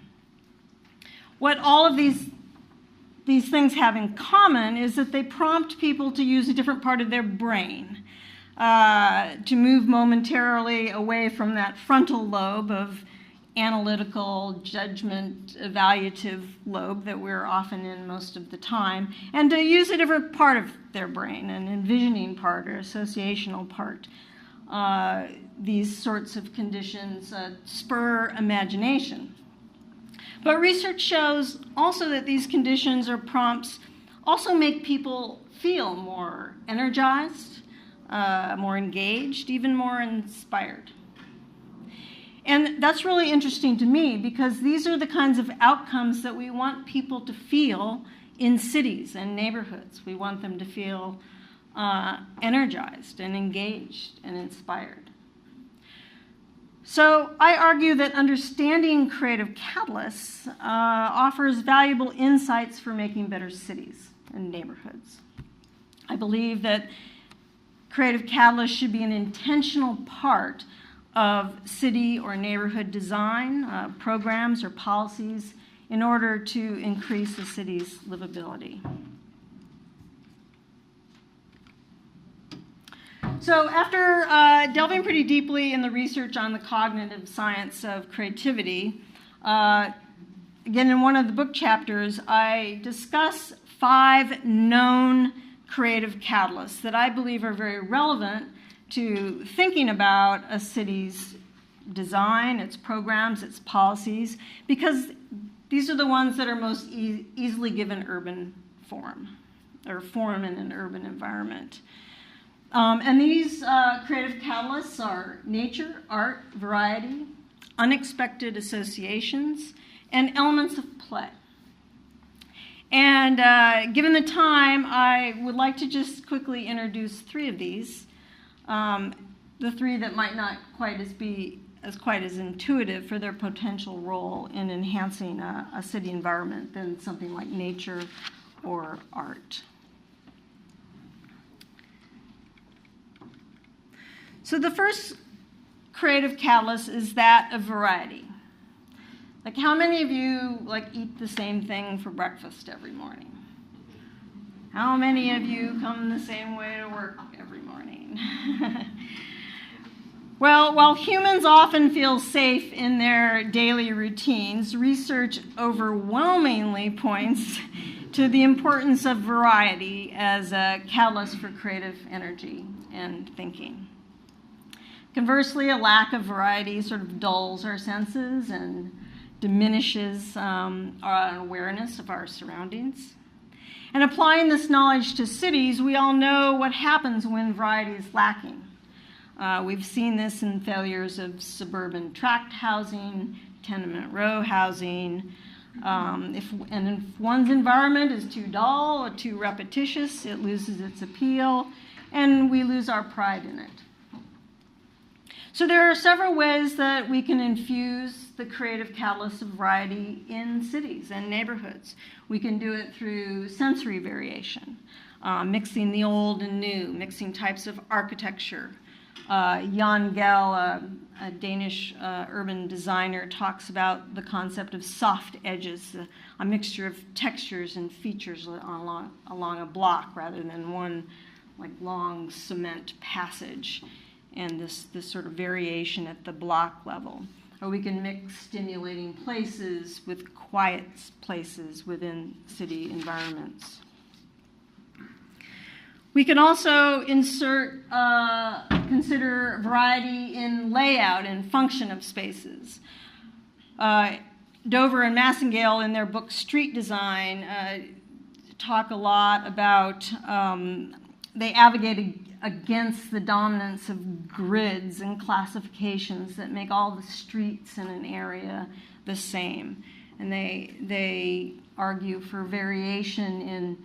What all of these things have in common is that they prompt people to use a different part of their brain, to move momentarily away from that frontal lobe of analytical, judgment, evaluative lobe that we're often in most of the time, and to use a different part of their brain, an envisioning part or associational part. These sorts of conditions spur imagination. But research shows also that these conditions or prompts also make people feel more energized, more engaged, even more inspired. And that's really interesting to me because these are the kinds of outcomes that we want people to feel in cities and neighborhoods. We want them to feel energized and engaged and inspired. So I argue that understanding creative catalysts offers valuable insights for making better cities and neighborhoods. I believe that creative catalysts should be an intentional part of city or neighborhood design, programs or policies in order to increase the city's livability. So after delving pretty deeply in the research on the cognitive science of creativity, again in one of the book chapters, I discuss 5 known creative catalysts that I believe are very relevant to thinking about a city's design, its programs, its policies, because these are the ones that are most easily given urban form, or form in an urban environment. And these creative catalysts are nature, art, variety, unexpected associations, and elements of play. And given the time, I would like to just quickly introduce 3 of these. The 3 that might not be quite as intuitive for their potential role in enhancing a city environment than something like nature or art. So the first creative catalyst is that of variety. Like, how many of you eat the same thing for breakfast every morning? How many of you come the same way to work every morning? Well, while humans often feel safe in their daily routines, research overwhelmingly points to the importance of variety as a catalyst for creative energy and thinking. Conversely, a lack of variety sort of dulls our senses and diminishes our awareness of our surroundings. And applying this knowledge to cities, we all know what happens when variety is lacking. We've seen this in failures of suburban tract housing, tenement row housing. If one's environment is too dull or too repetitious, it loses its appeal, and we lose our pride in it. So there are several ways that we can infuse the creative catalyst of variety in cities and neighborhoods. We can do it through sensory variation, mixing the old and new, mixing types of architecture. Jan Gehl, a Danish urban designer, talks about the concept of soft edges, a mixture of textures and features along a block rather than one like long cement passage, and this sort of variation at the block level. Or we can mix stimulating places with quiet places within city environments. We can also consider variety in layout and function of spaces. Dover and Massengale, in their book Street Design, talk a lot about, they advocated against the dominance of grids and classifications that make all the streets in an area the same. And they argue for variation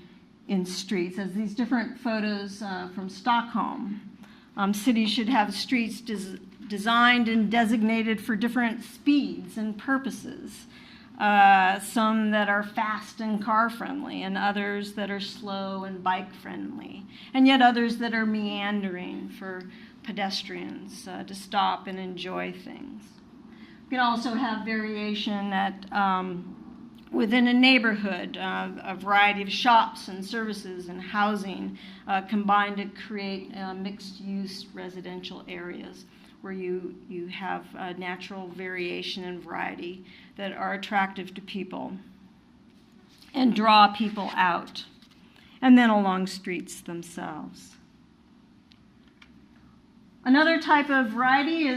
in streets. As these different photos from Stockholm, cities should have streets designed and designated for different speeds and purposes. Some that are fast and car friendly, and others that are slow and bike friendly, and yet others that are meandering for pedestrians to stop and enjoy things. We can also have variation within a neighborhood, a variety of shops and services and housing combined to create mixed-use residential areas where you have natural variation and variety that are attractive to people and draw people out, and then along streets themselves. Another type of variety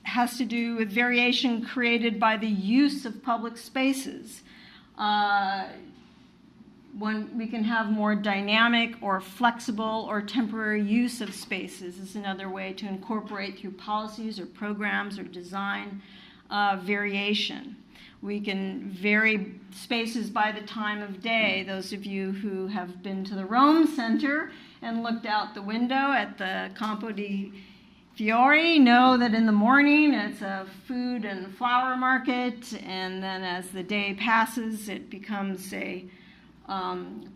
has to do with variation created by the use of public spaces. We can have more dynamic or flexible or temporary use of spaces. This is another way to incorporate through policies or programs or design variation. We can vary spaces by the time of day. Those of you who have been to the Rome Center and looked out the window at the Campo di Fiori know that in the morning it's a food and flower market, and then as the day passes it becomes a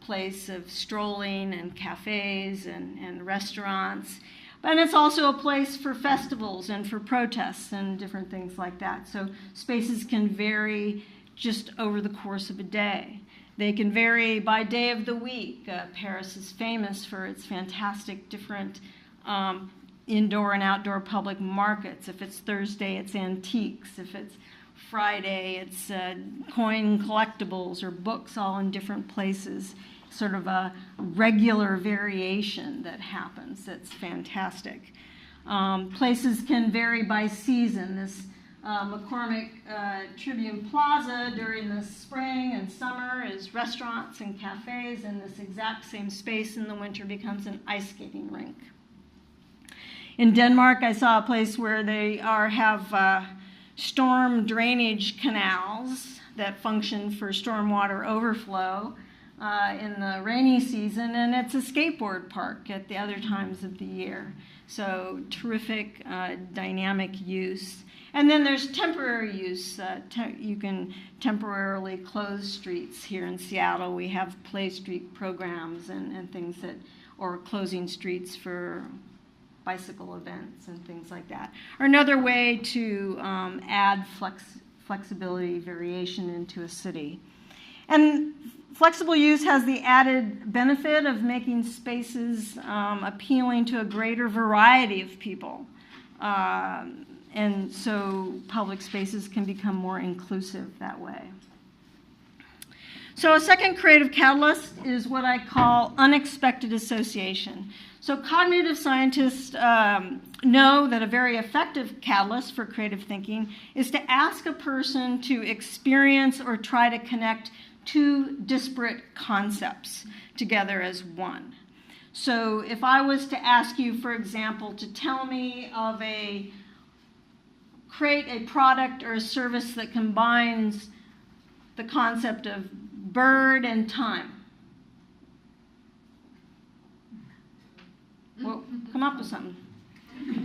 place of strolling and cafes and restaurants. And it's also a place for festivals and for protests and different things like that. So spaces can vary just over the course of a day. They can vary by day of the week. Paris is famous for its fantastic different indoor and outdoor public markets. If it's Thursday, it's antiques. If it's Friday, it's coin collectibles or books all in different places. Sort of a regular variation that happens that's fantastic. Places can vary by season. This McCormick Tribune Plaza during the spring and summer is restaurants and cafes, and this exact same space in the winter becomes an ice skating rink. In Denmark, I saw a place where they have storm drainage canals that function for stormwater overflow in the rainy season, and it's a skateboard park at the other times of the year. So terrific dynamic use. And then there's temporary use. You can temporarily close streets. Here in Seattle, we have Play Street programs and things that, or closing streets for bicycle events and things like that. Or another way to add flexibility, variation into a city. And flexible use has the added benefit of making spaces appealing to a greater variety of people. And so public spaces can become more inclusive that way. So a second creative catalyst is what I call unexpected association. So cognitive scientists know that a very effective catalyst for creative thinking is to ask a person to experience or try to connect two disparate concepts together as one. So if I was to ask you, for example, to tell me of create a product or a service that combines the concept of bird and time. Well, come up with something.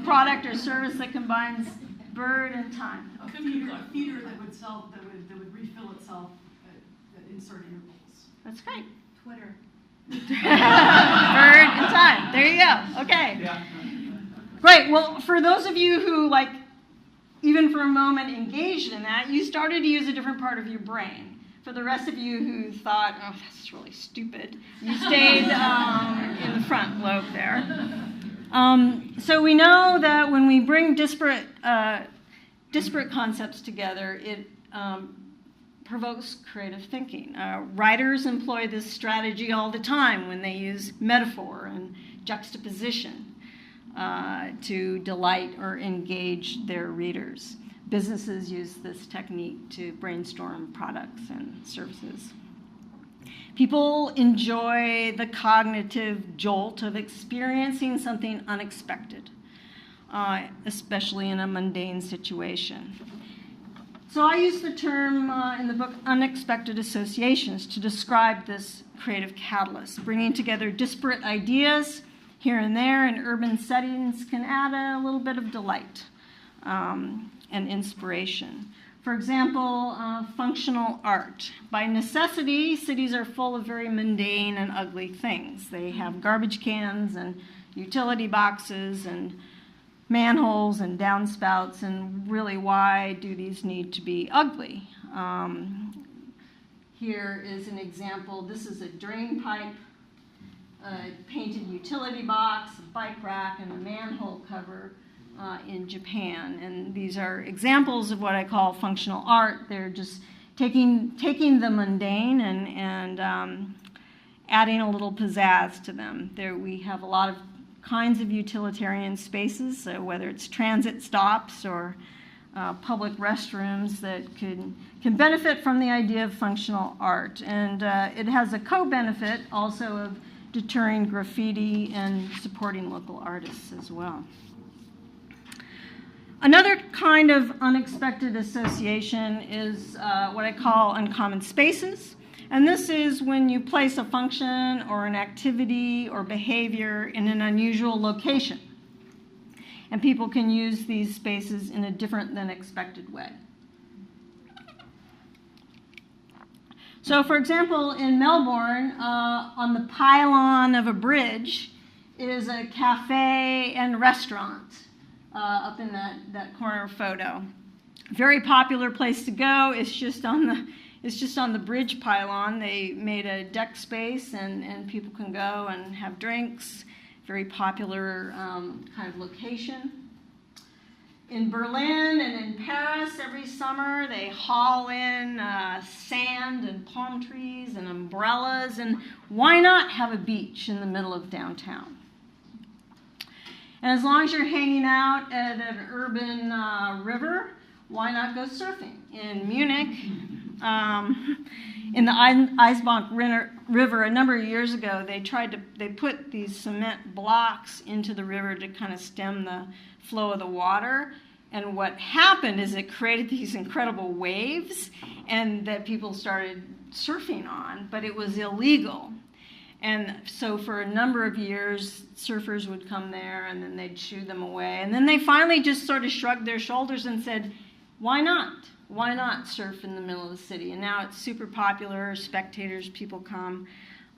product or service that combines bird and time. A feeder that would refill itself at insert intervals. That's great. Twitter. Bird and time. There you go. Okay. Great. Well, for those of you who, even for a moment engaged in that, you started to use a different part of your brain. For the rest of you who thought, oh, that's really stupid, you stayed in the front lobe there. So we know that when we bring disparate concepts together, it provokes creative thinking. Writers employ this strategy all the time when they use metaphor and juxtaposition to delight or engage their readers. Businesses use this technique to brainstorm products and services. People enjoy the cognitive jolt of experiencing something unexpected, especially in a mundane situation. So I use the term in the book unexpected associations to describe this creative catalyst. Bringing together disparate ideas here and there in urban settings can add a little bit of delight and inspiration. For example, functional art. By necessity, cities are full of very mundane and ugly things. They have garbage cans and utility boxes and manholes and downspouts, and really, why do these need to be ugly? Here is an example. This is a drain pipe, a painted utility box, a bike rack, and a manhole cover in Japan. And these are examples of what I call functional art. They're just taking the mundane and adding a little pizzazz to them. There we have a lot of kinds of utilitarian spaces, so whether it's transit stops or public restrooms that can benefit from the idea of functional art. And it has a co-benefit also of deterring graffiti and supporting local artists as well. Another kind of unexpected association is what I call uncommon spaces. And this is when you place a function or an activity or behavior in an unusual location. And people can use these spaces in a different than expected way. So, for example, in Melbourne, on the pylon of a bridge is a cafe and restaurant up in that corner photo. Very popular place to go. It's just on the bridge pylon. They made a deck space, and people can go and have drinks. Very popular kind of location. In Berlin and in Paris every summer, they haul in sand and palm trees and umbrellas, and why not have a beach in the middle of downtown? And as long as you're hanging out at an urban river, why not go surfing? In Munich, in the Eisbach River a number of years ago, they put these cement blocks into the river to kind of stem the flow of the water. And what happened is it created these incredible waves and that people started surfing on, but it was illegal. And so for a number of years, surfers would come there and then they'd shoo them away. And then they finally just sort of shrugged their shoulders and said, why not? Why not surf in the middle of the city? And now it's super popular. Spectators, people come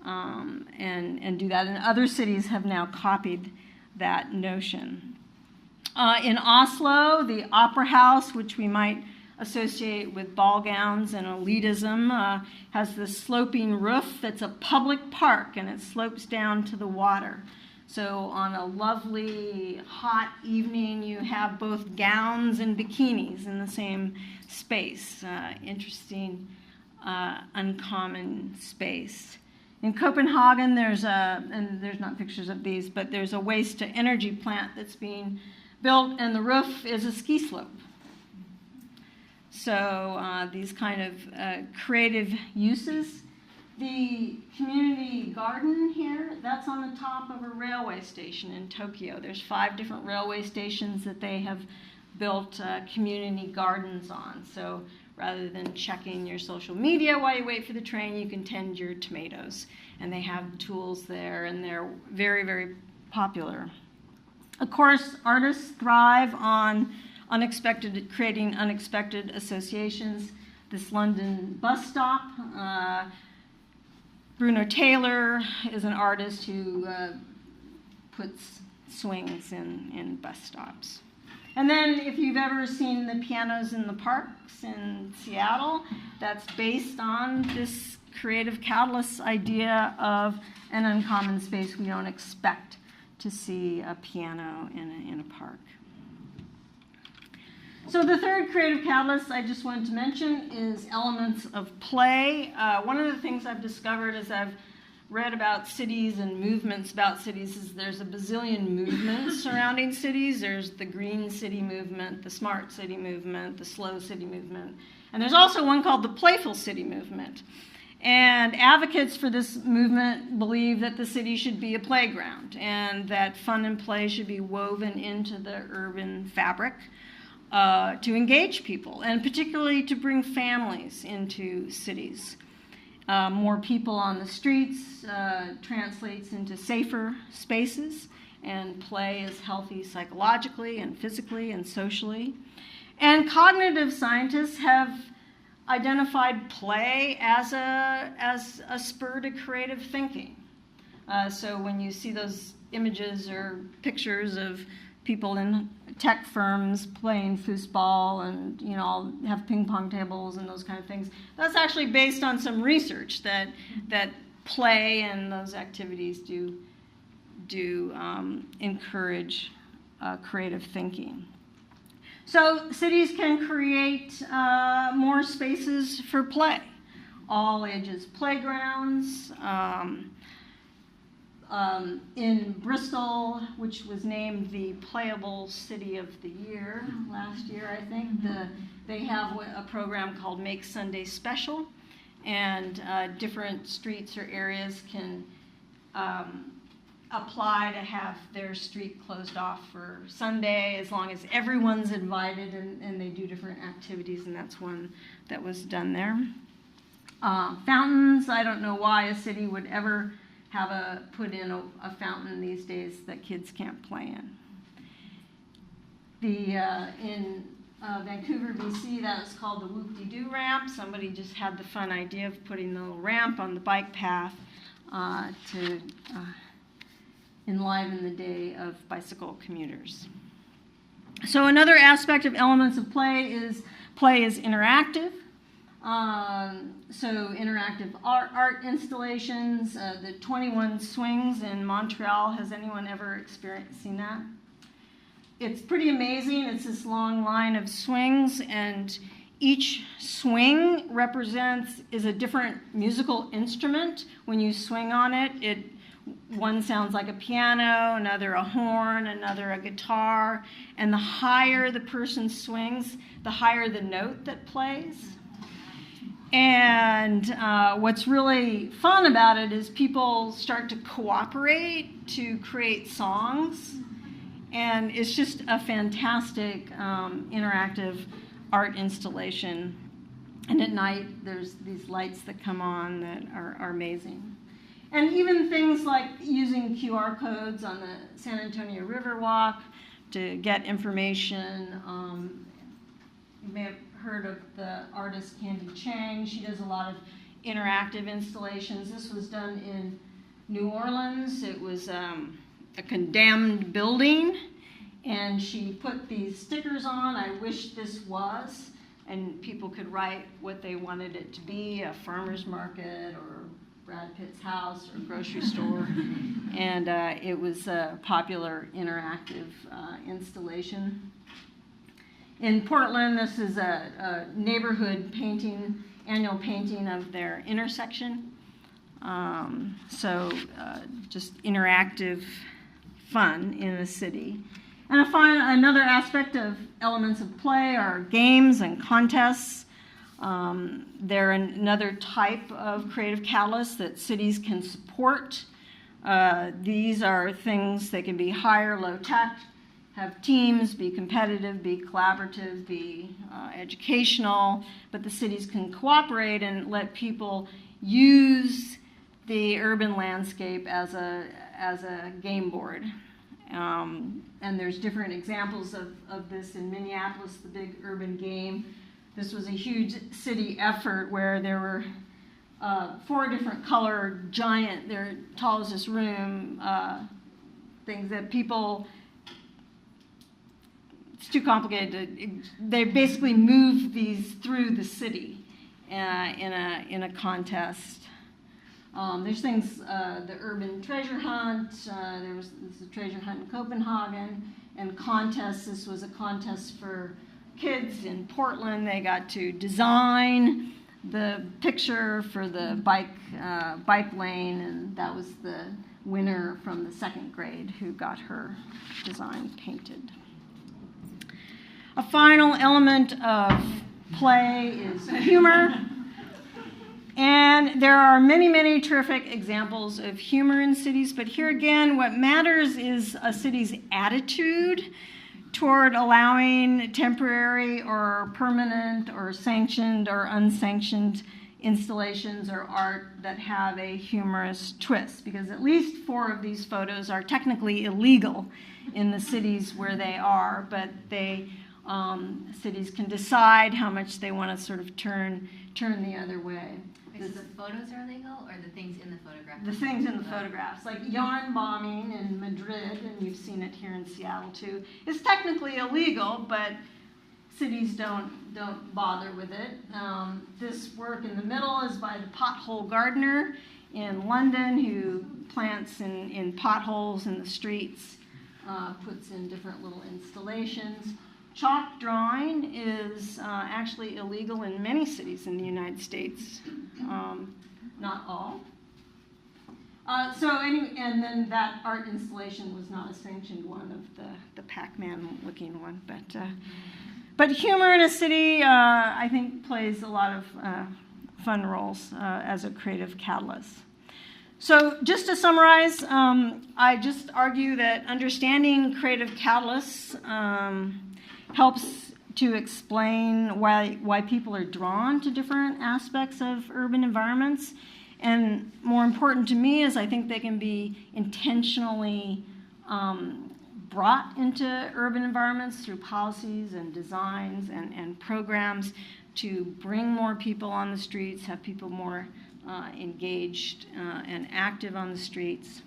and do that. And other cities have now copied that notion. In Oslo, the Opera House, which we might associate with ball gowns and elitism, has this sloping roof that's a public park, and it slopes down to the water. So on a lovely hot evening, you have both gowns and bikinis in the same space. Interesting, uncommon space. In Copenhagen, and there's not pictures of these, but there's a waste-to-energy plant that's being built, and the roof is a ski slope. So these kind of creative uses. The community garden here, that's on the top of a railway station in Tokyo. There's 5 different railway stations that they have built community gardens on. So rather than checking your social media while you wait for the train, you can tend your tomatoes. And they have tools there, and they're very, very popular. Of course, artists thrive on creating unexpected associations. This London bus stop, Bruno Taylor is an artist who puts swings in bus stops. And then if you've ever seen the pianos in the parks in Seattle, that's based on this creative catalyst idea of an uncommon space we don't expect to see a piano in a park. So the third creative catalyst I just wanted to mention is elements of play. One of the things I've discovered as I've read about cities and movements about cities is there's a bazillion movements surrounding cities. There's the green city movement, the smart city movement, the slow city movement. And there's also one called the playful city movement. And advocates for this movement believe that the city should be a playground and that fun and play should be woven into the urban fabric to engage people, and particularly to bring families into cities. More people on the streets translates into safer spaces, and play is healthy psychologically and physically and socially. And cognitive scientists have identified play as a spur to creative thinking. So when you see those images or pictures of people in tech firms playing foosball and all have ping pong tables and those kind of things, that's actually based on some research that play and those activities do encourage creative thinking. So cities can create more spaces for play, all ages playgrounds. In Bristol, which was named the Playable City of the Year last year, I think, they have a program called Make Sunday Special, and different streets or areas can apply to have their street closed off for Sunday as long as everyone's invited, and they do different activities, and that's one that was done there. Fountains, I don't know why a city would ever put in a fountain these days that kids can't play in. In Vancouver, BC, that was called the Whoop-de-Doo ramp. Somebody just had the fun idea of putting the little ramp on the bike path to enliven the day of bicycle commuters. So another aspect of elements of play is interactive. So interactive art installations, the 21 Swings in Montreal. Has anyone ever seen that? It's pretty amazing. It's this long line of swings, and each swing is a different musical instrument. When you swing on it, one sounds like a piano, another a horn, another a guitar, and the higher the person swings, the higher the note that plays. And what's really fun about it is people start to cooperate to create songs, and it's just a fantastic interactive art installation. And at night, there's these lights that come on that are amazing. And even things like using QR codes on the San Antonio Riverwalk to get information. You may have heard of the artist Candy Chang. She does a lot of interactive installations. This was done in New Orleans. It was a condemned building, and she put these stickers on, "I wish this was," and people could write what they wanted it to be, a farmer's market or Brad Pitt's house or grocery store, and it was a popular interactive installation. In Portland, this is a neighborhood annual painting of their intersection. Just interactive fun in a city. And another aspect of elements of play are games and contests. They're another type of creative catalyst that cities can support. These are things that can be high or low tech, have teams, be competitive, be collaborative, be educational, but the cities can cooperate and let people use the urban landscape as a game board. And there's different examples of this in Minneapolis, the big urban game. This was a huge city effort where there were 4 different color giant, they're tall as this room, things that people, it's too complicated. They basically moved these through the city in a contest. There's things, the urban treasure hunt, this is a treasure hunt in Copenhagen, and contests. This was a contest for kids in Portland. They got to design the picture for the bike lane, and that was the winner from the 2nd grade who got her design painted. A final element of play is humor. And there are many, many terrific examples of humor in cities, but here again, what matters is a city's attitude toward allowing temporary or permanent or sanctioned or unsanctioned installations or art that have a humorous twist, because at least 4 of these photos are technically illegal in the cities where they are, but cities can decide how much they want to sort of turn the other way. So the photos are illegal, or the things in the photograph? The things in the photographs, like yarn bombing in Madrid, and you've seen it here in Seattle too, is technically illegal, but cities don't bother with it. This work in the middle is by the pothole gardener in London, who plants in potholes in the streets, puts in different little installations. Chalk drawing is actually illegal in many cities in the United States, not all. And then that art installation was not a sanctioned one of the Pac-Man looking one, but humor in a city, I think, plays a lot of fun roles as a creative catalyst. So just to summarize, I just argue that understanding creative catalysts helps to explain why people are drawn to different aspects of urban environments. And more important to me is I think they can be intentionally brought into urban environments through policies and designs and programs to bring more people on the streets, have people more engaged and active on the streets.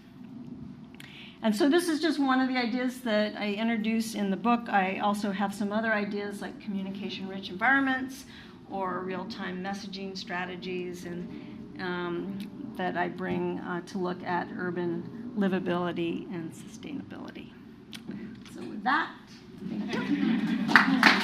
And so this is just one of the ideas that I introduce in the book. I also have some other ideas like communication-rich environments or real-time messaging strategies and that I bring to look at urban livability and sustainability. So with that, thank you.